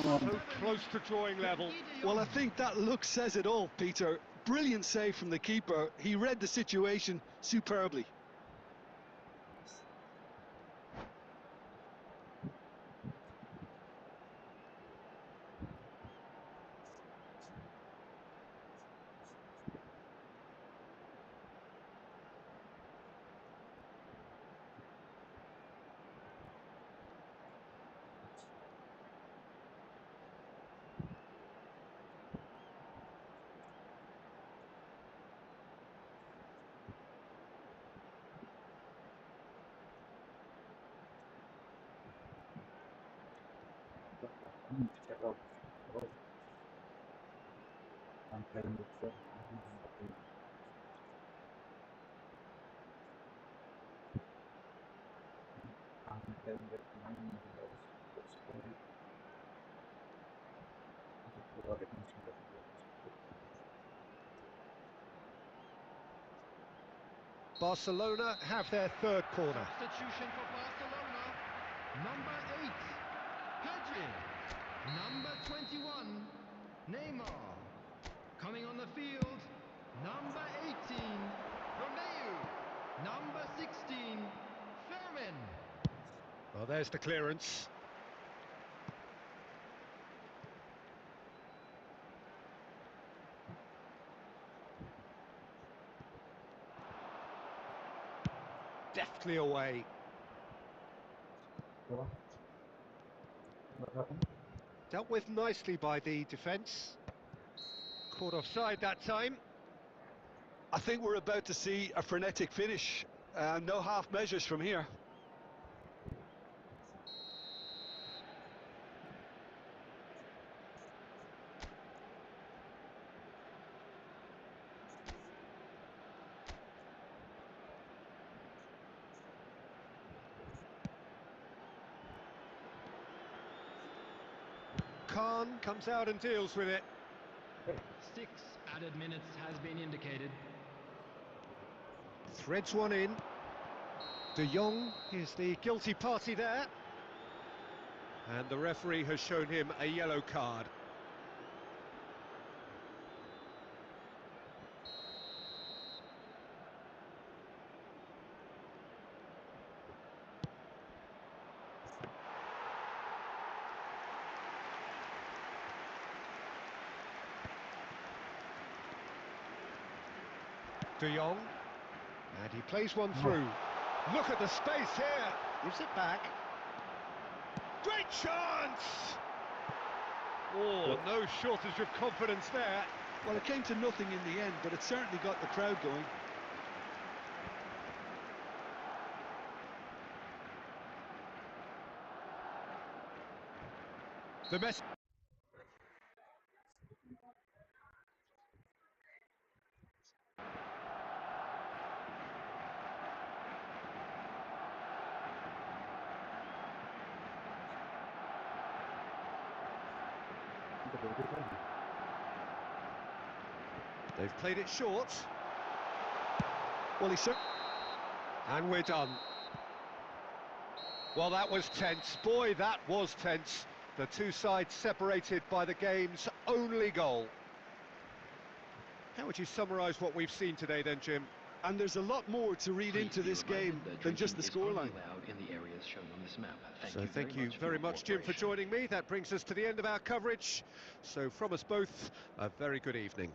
[SPEAKER 1] So close to drawing level.
[SPEAKER 3] Well, I think that look says it all, Peter. Brilliant save from the keeper. He read the situation superbly.
[SPEAKER 1] Barcelona have their third corner.
[SPEAKER 4] Substitution for Barcelona. Number 8, Pedri. Number 21, Neymar. Coming on the field, number 18, Romeu. Number 16, Fermin.
[SPEAKER 1] Well, there's the clearance. Deftly away. Dealt with nicely by the defence. Caught offside that time.
[SPEAKER 3] I think we're about to see a frenetic finish. No half measures from here.
[SPEAKER 1] Khan comes out and deals with it.
[SPEAKER 4] 6 added minutes has been indicated.
[SPEAKER 1] Threads one in. De Jong is the guilty party there. And the referee has shown him a yellow card. De Jong, and he plays one through. Look at the space here, gives it back. Great chance! Oh, no shortage of confidence there.
[SPEAKER 3] Well, it came to nothing in the end, but it certainly got the crowd going.
[SPEAKER 1] The mess. They've played it short.
[SPEAKER 3] Well, he certainly...
[SPEAKER 1] And we're done. Well, that was tense. Boy, that was tense. The two sides separated by the game's only goal. How would you summarise what we've seen today then, Jim?
[SPEAKER 3] And there's a lot more to read into this game than just the scoreline.
[SPEAKER 5] In the areas shown on this map.
[SPEAKER 1] Thank you very much, Jim, for joining me. That brings us to the end of our coverage. So from us both, a very good evening.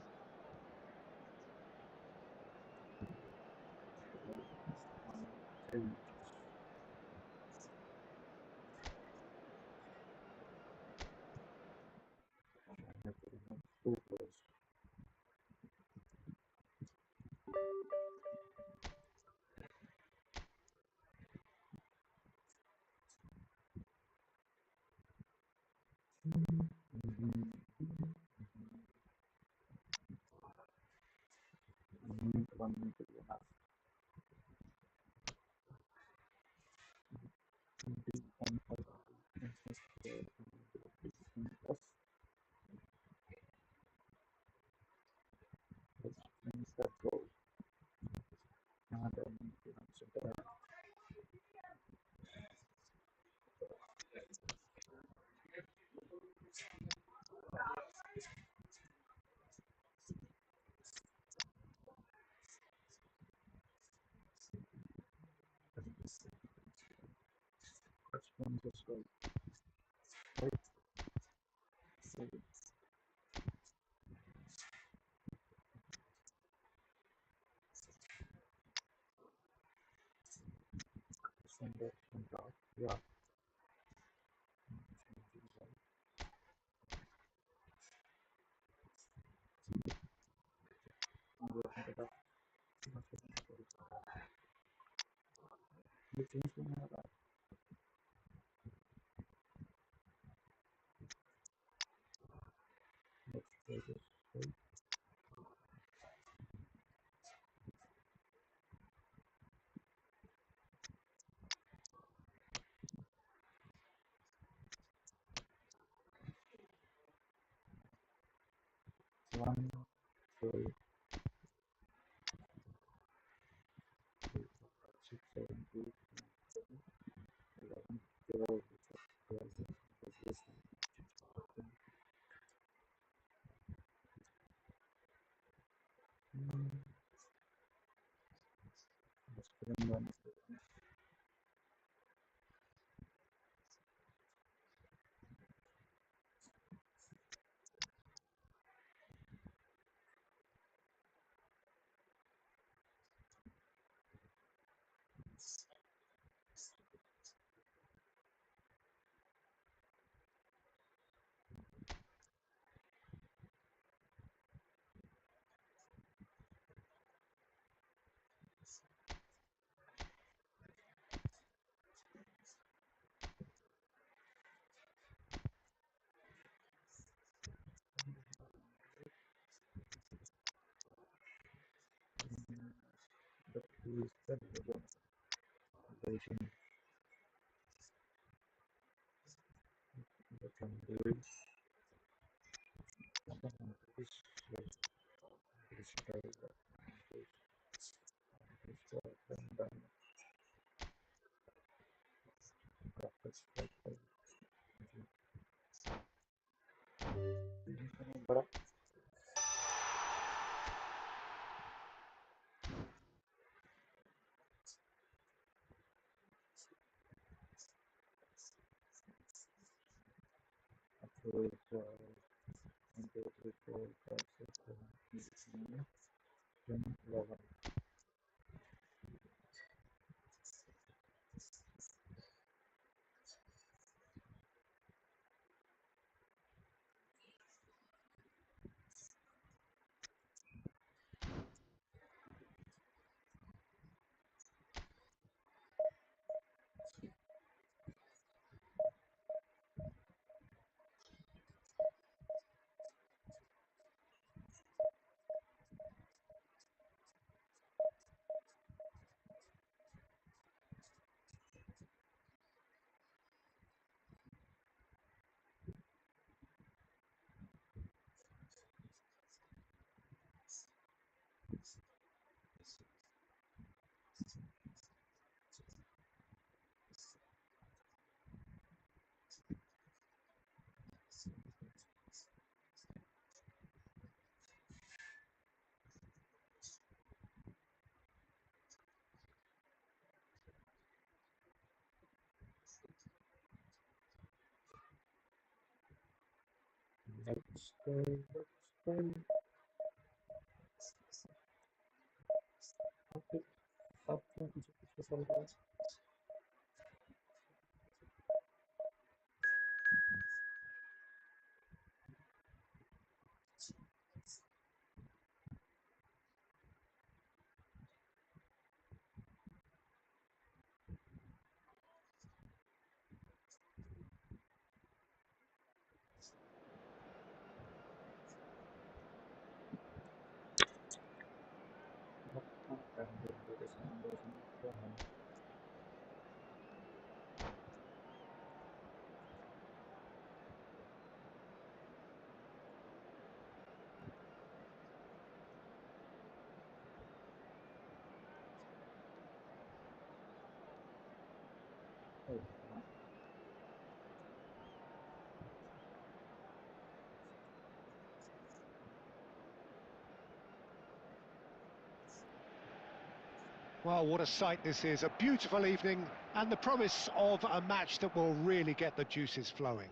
[SPEAKER 1] Well, what a sight this is. A beautiful evening and the promise of a match that will really get the juices flowing.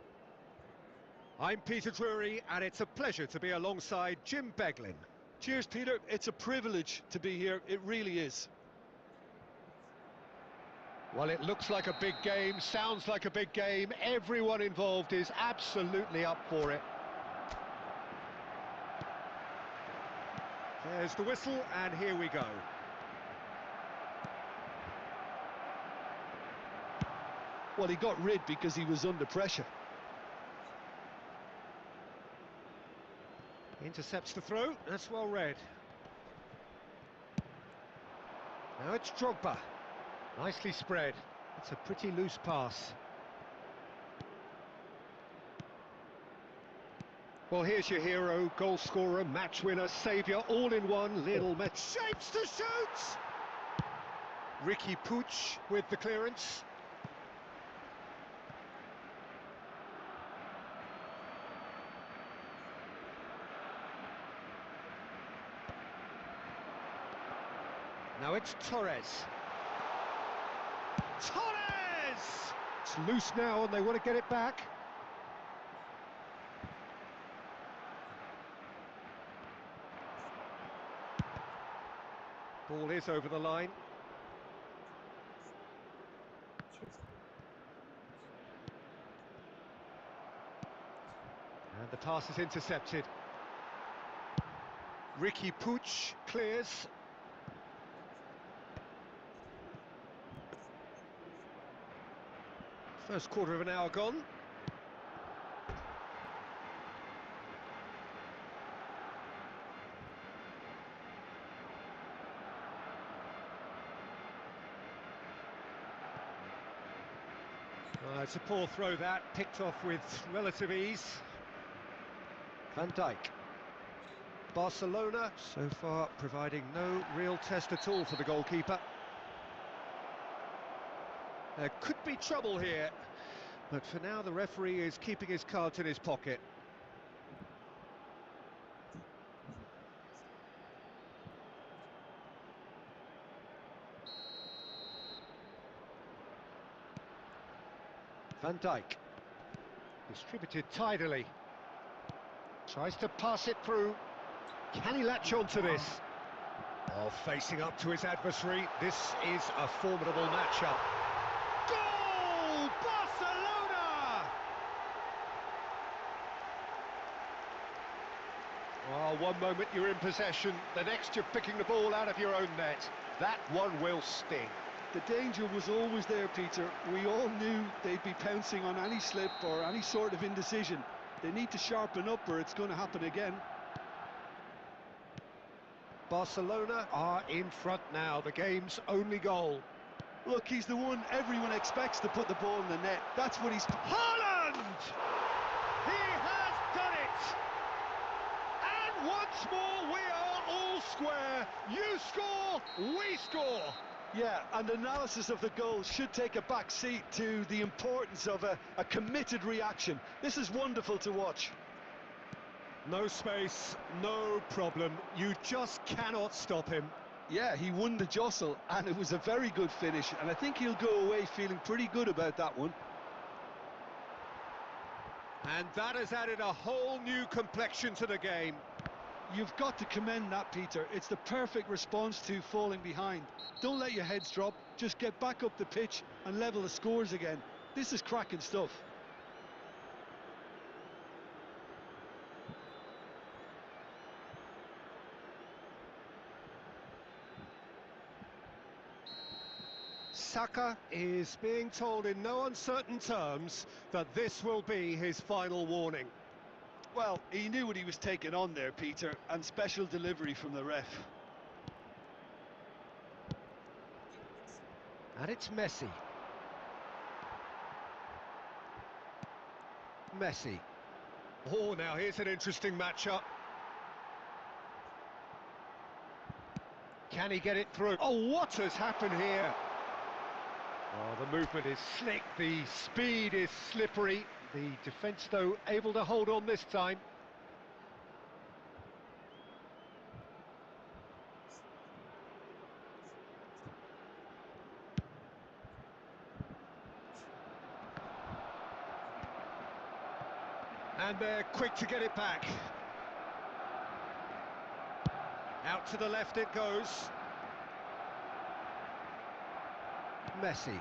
[SPEAKER 1] I'm Peter Drury, and it's a pleasure to be alongside Jim Beglin.
[SPEAKER 3] Cheers, Peter. It's a privilege to be here. It really is.
[SPEAKER 1] Well, it looks like a big game, sounds like a big game. Everyone involved is absolutely up for it. There's the whistle, and here we go.
[SPEAKER 3] Well, he got rid because he was under pressure.
[SPEAKER 1] Intercepts the throw, that's well read. Now it's Drogba. Nicely spread. It's a pretty loose pass. Well, here's your hero, goal scorer, match winner, saviour, all in one. Little shapes to shoot! Ricky Puig with the clearance. Now it's Torres. Torres! It's loose now and they want to get it back. Ball is over the line. And the pass is intercepted. Ricky Puig clears. First quarter of an hour gone. It's a poor throw that, picked off with relative ease. Van Dijk. Barcelona, so far, providing no real test at all for the goalkeeper. There could be trouble here, but for now the referee is keeping his cards in his pocket. Van Dijk, distributed tidily, tries to pass it through. Can he latch onto this? Oh, facing up to his adversary, this is a formidable matchup.
[SPEAKER 2] Goal! Barcelona!
[SPEAKER 1] Oh, one moment you're in possession, the next you're picking the ball out of your own net. That one will sting.
[SPEAKER 3] The danger was always there, Peter. We all knew they'd be pouncing on any slip or any sort of indecision. They need to sharpen up or it's going to happen again.
[SPEAKER 1] Barcelona are in front now, the game's only goal.
[SPEAKER 3] Look, he's the one everyone expects to put the ball in the net. That's what he's...
[SPEAKER 2] Haaland! He has done it! And once more we are all square. You score, we score.
[SPEAKER 3] Yeah, and analysis of the goal should take a back seat to the importance of a committed reaction. This is wonderful to watch.
[SPEAKER 1] No space, no problem. You just cannot stop him.
[SPEAKER 3] Yeah, he won the jostle, and it was a very good finish, and I think he'll go away feeling pretty good about that one.
[SPEAKER 1] And that has added a whole new complexion to the game.
[SPEAKER 3] You've got to commend that, Peter. It's the perfect response to falling behind. Don't let your heads drop, just get back up the pitch and level the scores again. This is cracking stuff.
[SPEAKER 1] Saka is being told in no uncertain terms that this will be his final warning.
[SPEAKER 3] Well, he knew what he was taking on there, Peter, and special delivery from the ref.
[SPEAKER 1] And it's Messi. Messi. Oh, now here's an interesting matchup. Can he get it through? Oh, what has happened here? Oh, the movement is slick, the speed is slippery. The defence, though, able to hold on this time. And they're quick to get it back. Out to the left it goes. Messi.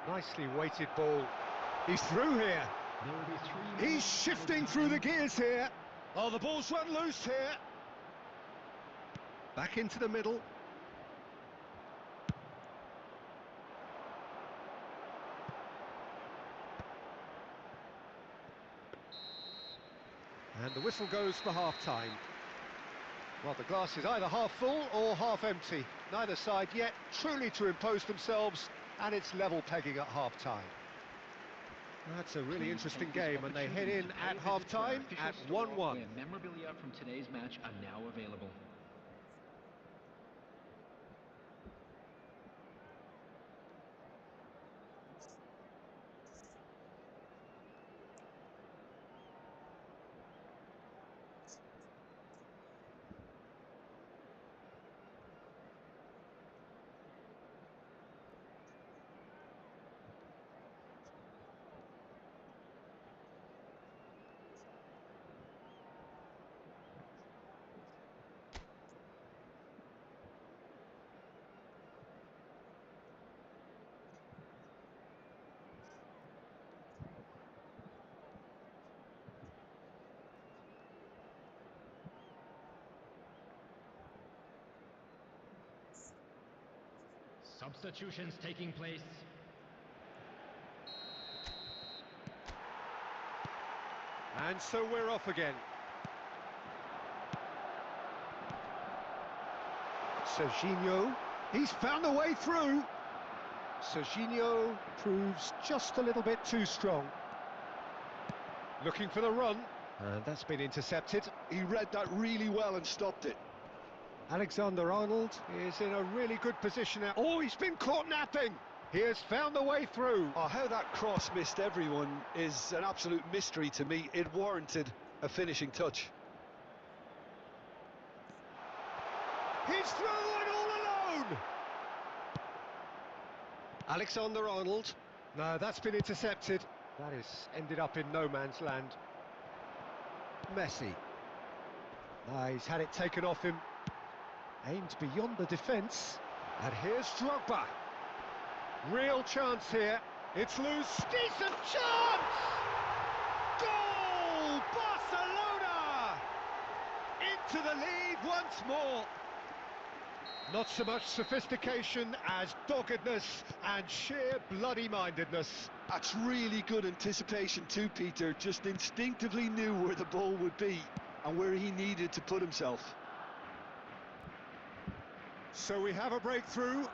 [SPEAKER 1] Nicely weighted ball. He's through here.
[SPEAKER 5] There will be 3
[SPEAKER 1] He's shifting through the gears here. Oh, the ball's run loose here. Back into the middle. And the whistle goes for half-time. Well, the glass is either half full or half empty. Neither side yet truly to impose themselves, and it's level pegging at half-time. That's a really interesting game, and they head in at half-time at 1-1.
[SPEAKER 5] Where memorabilia from today's match are now available. Substitutions taking place.
[SPEAKER 1] And so we're off again. Serginho, he's found a way through. Serginho proves just a little bit too strong. Looking for the run, and that's been intercepted.
[SPEAKER 3] He read that really well and stopped it.
[SPEAKER 1] Alexander-Arnold is in a really good position now. Oh, he's been caught napping! He has found the way through.
[SPEAKER 3] Oh, how that cross missed everyone is an absolute mystery to me. It warranted a finishing touch.
[SPEAKER 1] He's through and all alone! Alexander-Arnold. No, that's been intercepted. That has ended up in no man's land. Messi. He's had it taken off him. Aimed beyond the defence. And here's Drogba. Real chance here. It's loose. Decent chance! Goal! Barcelona! Into the lead once more. Not so much sophistication as doggedness and sheer bloody-mindedness.
[SPEAKER 3] That's really good anticipation too, Peter. Just instinctively knew where the ball would be and where he needed to put himself.
[SPEAKER 1] So we have a breakthrough.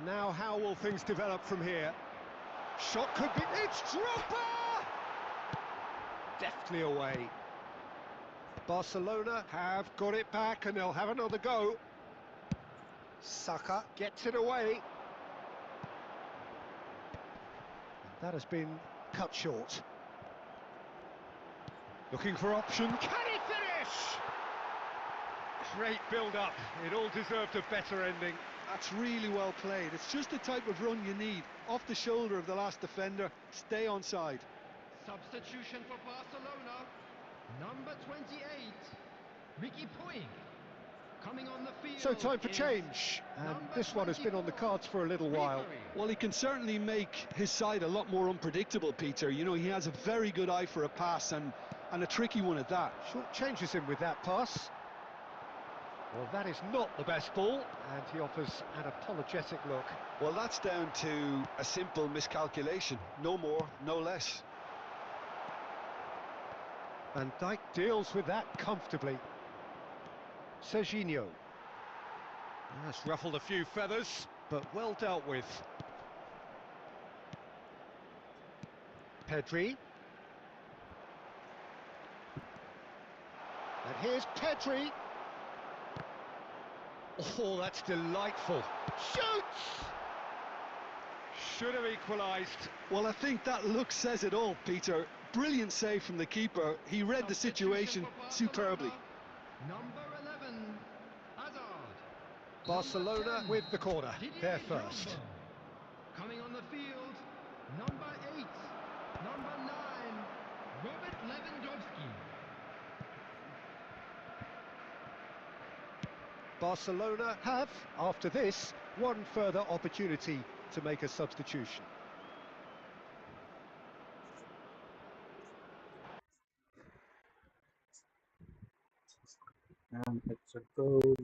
[SPEAKER 1] Now how will things develop from here? Shot could be... It's Drogba! Deftly away. Barcelona have got it back and they'll have another go. Saka gets it away. That has been cut short. Looking for option. Can he finish? Great build-up. It all deserved a better ending.
[SPEAKER 3] That's really well played. It's just the type of run you need. Off the shoulder of the last defender, stay onside.
[SPEAKER 4] Substitution for Barcelona. Number 28, Ricky Puig. Coming on the field.
[SPEAKER 1] So time for change, and this one has been on the cards for a little while.
[SPEAKER 3] Well, he can certainly make his side a lot more unpredictable, Peter. You know, he has a very good eye for a pass and a tricky one at that.
[SPEAKER 1] Short changes him with that pass. Well, that is not the best ball, and he offers an apologetic look.
[SPEAKER 3] Well, that's down to a simple miscalculation. No more, no less.
[SPEAKER 1] Van Dijk deals with that comfortably. Serginho. That's ruffled a few feathers, but well dealt with. Pedri. And here's Pedri. Oh, that's delightful. Shoots! Should have equalised.
[SPEAKER 3] Well, I think that look says it all, Peter. Brilliant save from the keeper. He read the situation superbly.
[SPEAKER 4] Number 11, Hazard.
[SPEAKER 1] Barcelona with the corner. They're first.
[SPEAKER 4] Coming on the field, number 8, number 9, Robert Lewandowski.
[SPEAKER 1] Barcelona have, after this, one further opportunity to make a substitution.
[SPEAKER 6] And it's a goal.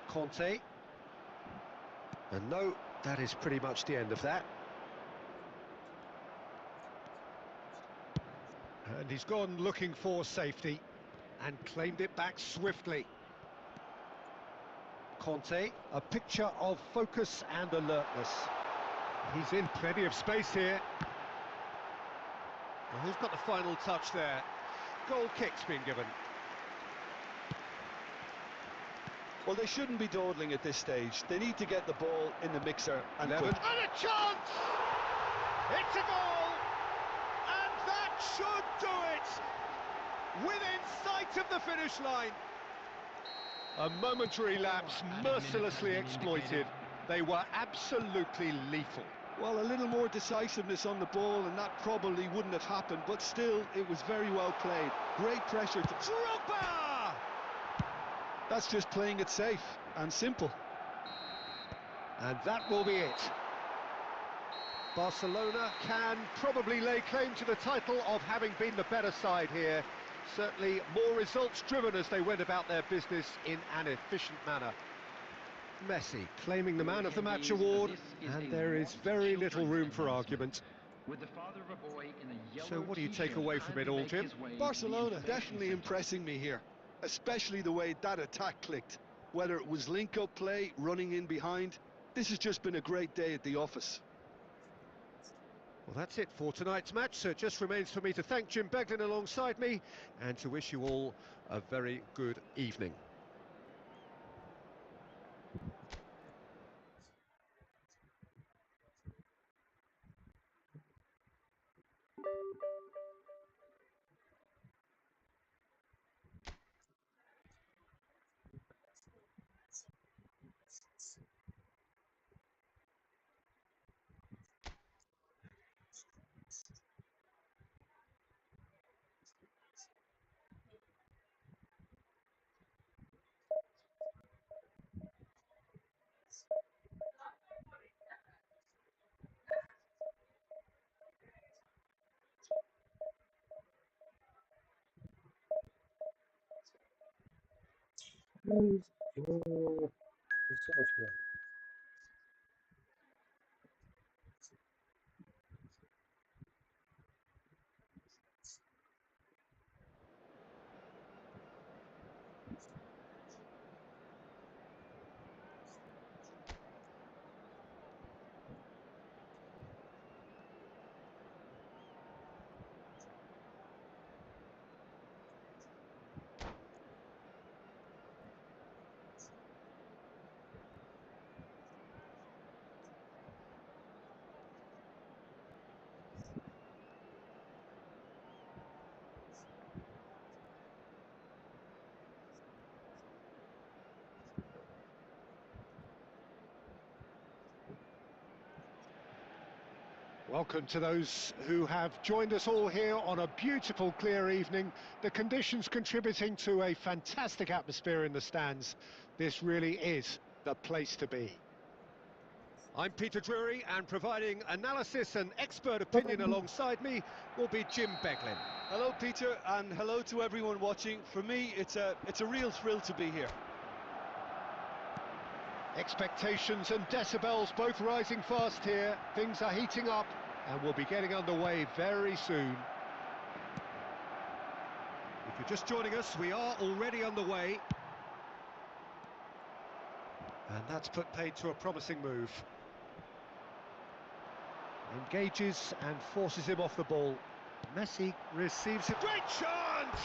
[SPEAKER 1] Conte. And no, that is pretty much the end of that. And he's gone looking for safety and claimed it back swiftly. Conte, a picture of focus and alertness. He's in plenty of space here. Well, who's got the final touch there? Goal kick's been given.
[SPEAKER 3] Well, they shouldn't be dawdling at this stage. They need to get the ball in the mixer and quick.
[SPEAKER 1] And a chance! It's a goal! And That should do it! Within sight of the finish line. A momentary lapse mercilessly exploited. They were absolutely lethal.
[SPEAKER 3] Well, a little more decisiveness on the ball and that probably wouldn't have happened, but still, it was very well played. Great pressure to...
[SPEAKER 1] Drogba!
[SPEAKER 3] That's just playing it safe and simple.
[SPEAKER 1] And that will be it. Barcelona can probably lay claim to the title of having been the better side here. Certainly more results-driven as they went about their business in an efficient manner. Messi claiming the Man of the Match award, and there is very little room for argument. So what do you take away from it all, Jim?
[SPEAKER 3] Barcelona definitely impressing me here, especially the way that attack clicked. Whether it was link-up play, running in behind, this has just been a great day at the office.
[SPEAKER 1] Well, that's it for tonight's match, so it just remains for me to thank Jim Beglin alongside me and to wish you all a very good evening. Welcome to those who have joined us all here on a beautiful, clear evening. The conditions contributing to a fantastic atmosphere in the stands. This really is the place to be. I'm Peter Drury, and providing analysis and expert opinion alongside me will be Jim Beglin.
[SPEAKER 3] Hello, Peter, and hello to everyone watching. For me, it's a real thrill to be here.
[SPEAKER 1] Expectations and decibels both rising fast here. Things are heating up and we'll be getting underway very soon. If you're just joining us, we are already underway. And that's put paid to a promising move. Engages and forces him off the ball. Messi receives it. Great chance!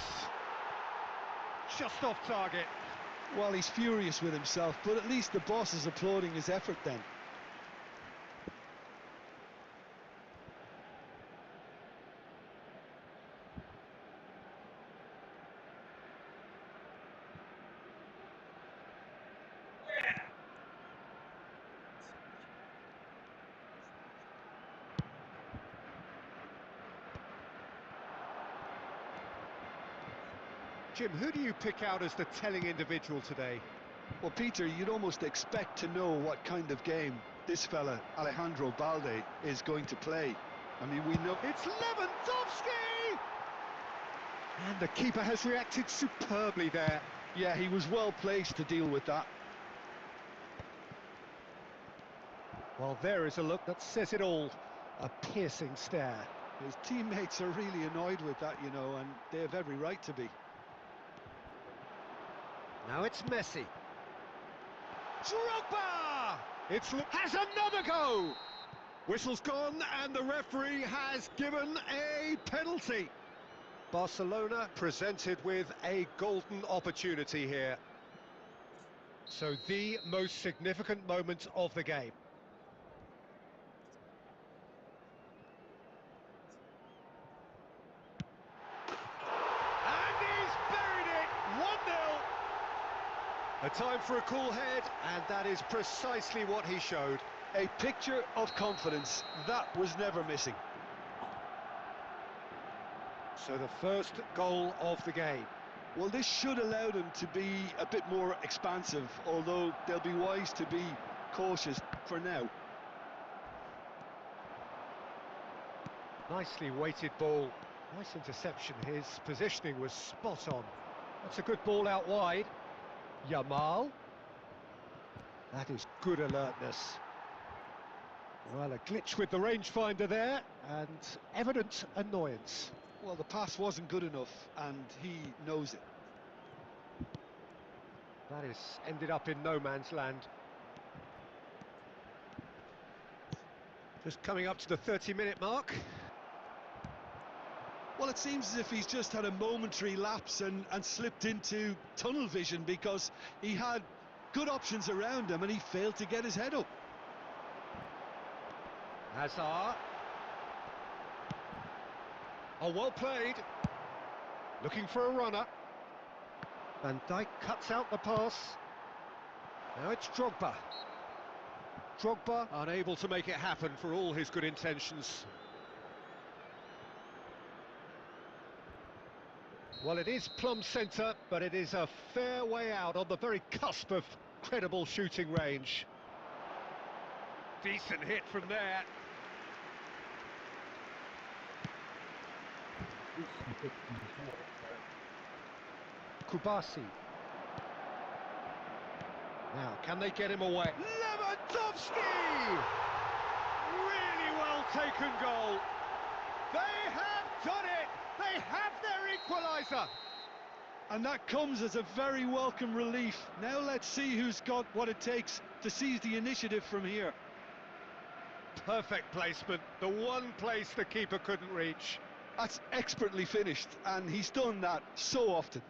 [SPEAKER 1] Just off target.
[SPEAKER 3] Well, he's furious with himself, but at least the boss is applauding his effort then.
[SPEAKER 1] Jim, who do you pick out as the telling individual today?
[SPEAKER 3] Well, Peter, you'd almost expect to know what kind of game this fella, Alejandro Balde, is going to play. I mean, we know...
[SPEAKER 1] It's Lewandowski! And the keeper has reacted superbly there.
[SPEAKER 3] Yeah, he was well placed to deal with that.
[SPEAKER 1] Well, there is a look that says it all. A piercing stare.
[SPEAKER 3] His teammates are really annoyed with that, you know, and they have every right to be.
[SPEAKER 1] Now it's Messi. Drogba! Has another go! Whistle's gone and the referee has given a penalty. Barcelona presented with a golden opportunity here. So the most significant moment of the game. A time for a cool head, and that is precisely what he showed.
[SPEAKER 3] A picture of confidence. That was never missing.
[SPEAKER 1] So the first goal of the game.
[SPEAKER 3] Well, this should allow them to be a bit more expansive, although they'll be wise to be cautious for now.
[SPEAKER 1] Nicely weighted ball. Nice interception. His positioning was spot on. That's a good ball out wide. Yamal. That is good alertness. Well, a glitch with the rangefinder there, and evident annoyance.
[SPEAKER 3] Well, the pass wasn't good enough, and he knows it.
[SPEAKER 1] That is ended up in no man's land. Just coming up to the 30-minute mark.
[SPEAKER 3] Well, it seems as if he's just had a momentary lapse and slipped into tunnel vision, because he had good options around him and he failed to get his head up.
[SPEAKER 1] Hazard. Oh, well played. Looking for a runner. Van Dijk cuts out the pass. Now it's Drogba. Drogba unable to make it happen for all his good intentions. Well, it is plumb centre, but it is a fair way out on the very cusp of credible shooting range. Decent hit from there. Kubasi. Now, can they get him away? Lewandowski! Really well taken goal. They have done it! They have their equaliser!
[SPEAKER 3] And that comes as a very welcome relief. Now let's see who's got what it takes to seize the initiative from here.
[SPEAKER 1] Perfect placement, the one place the keeper couldn't reach.
[SPEAKER 3] That's expertly finished, and he's done that so often.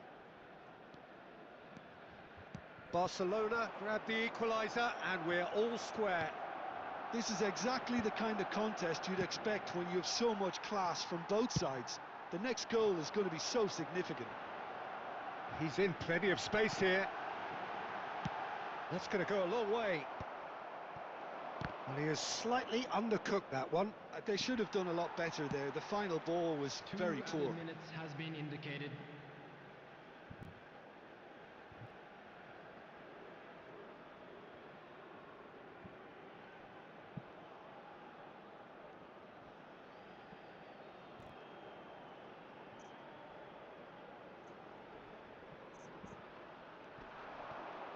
[SPEAKER 1] Barcelona grab the equaliser, and we're all square.
[SPEAKER 3] This is exactly the kind of contest you'd expect when you have so much class from both sides. The next goal is going to be so significant.
[SPEAKER 1] He's in plenty of space here. That's going to go a long way. Well, he has slightly undercooked that one.
[SPEAKER 3] They should have done a lot better there. The final ball was very poor.
[SPEAKER 4] 2 minutes has been indicated.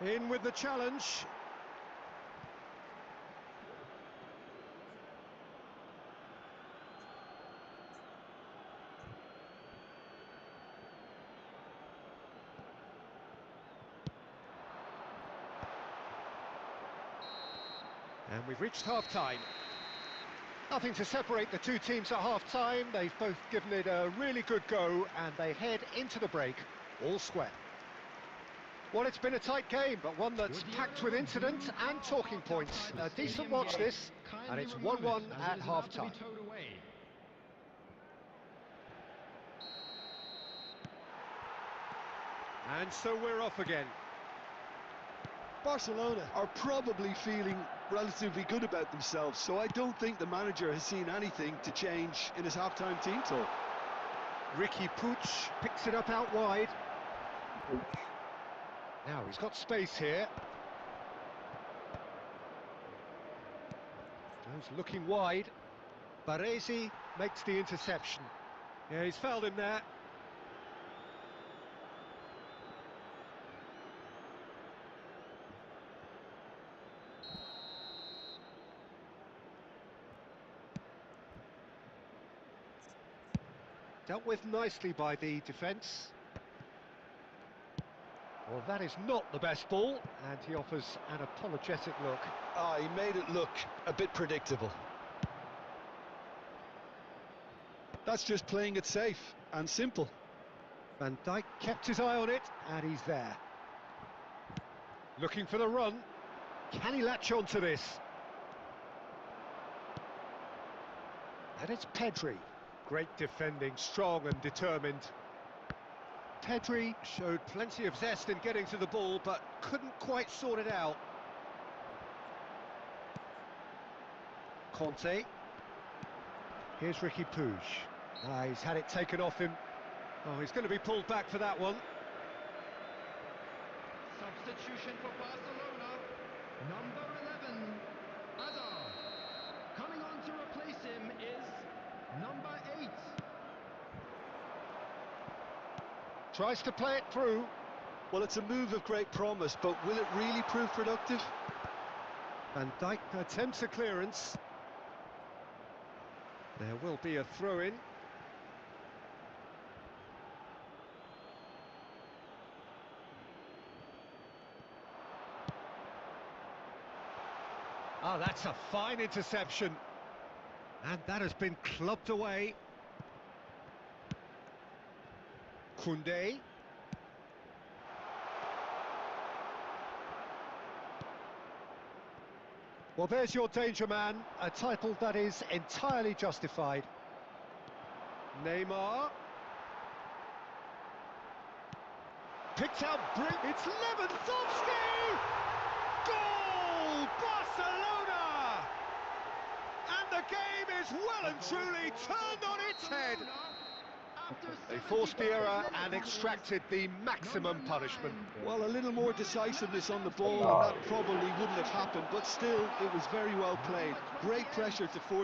[SPEAKER 1] In with the challenge. And we've reached half-time. Nothing to separate the two teams at half-time. They've both given it a really good go, and they head into the break all square. Well, it's been a tight game, but one that's packed with incident and talking points. A decent watch this, and it's 1-1 at half-time. And so we're off again.
[SPEAKER 3] Barcelona are probably feeling relatively good about themselves, so I don't think the manager has seen anything to change in his half-time team talk.
[SPEAKER 1] Ricky Puig picks it up out wide. Now he's got space here. Goes looking wide. Baresi makes the interception. Yeah, he's fouled him there. Dealt with nicely by the defence. Well, that is not the best ball, and he offers an apologetic look.
[SPEAKER 3] He made it look a bit predictable. That's just playing it safe and simple.
[SPEAKER 1] Van Dijk kept his eye on it, and he's there. Looking for the run. Can he latch on to this? And it's Pedri. Great defending, strong and determined. Pedri showed plenty of zest in getting to the ball, but couldn't quite sort it out. Conte. Here's Ricky Puig. He's had it taken off him. Oh, he's going to be pulled back for that one.
[SPEAKER 4] Substitution for Barcelona, number 11, Hazard. Coming on to replace him is number 8.
[SPEAKER 1] Tries to play it through.
[SPEAKER 3] Well, it's a move of great promise, but will it really prove productive?
[SPEAKER 1] Van Dijk attempts a clearance. There will be a throw-in. Oh, that's a fine interception. And that has been clubbed away. Koundé. Well, there's your danger man, a title that is entirely justified. Neymar. Picked out it's Lewandowski! Goal! Barcelona! And the game is well and truly turned on its head. They forced the error and extracted the maximum punishment.
[SPEAKER 3] Well, a little more decisiveness on the ball and that probably wouldn't have happened, but still, it was very well played. Great pressure to force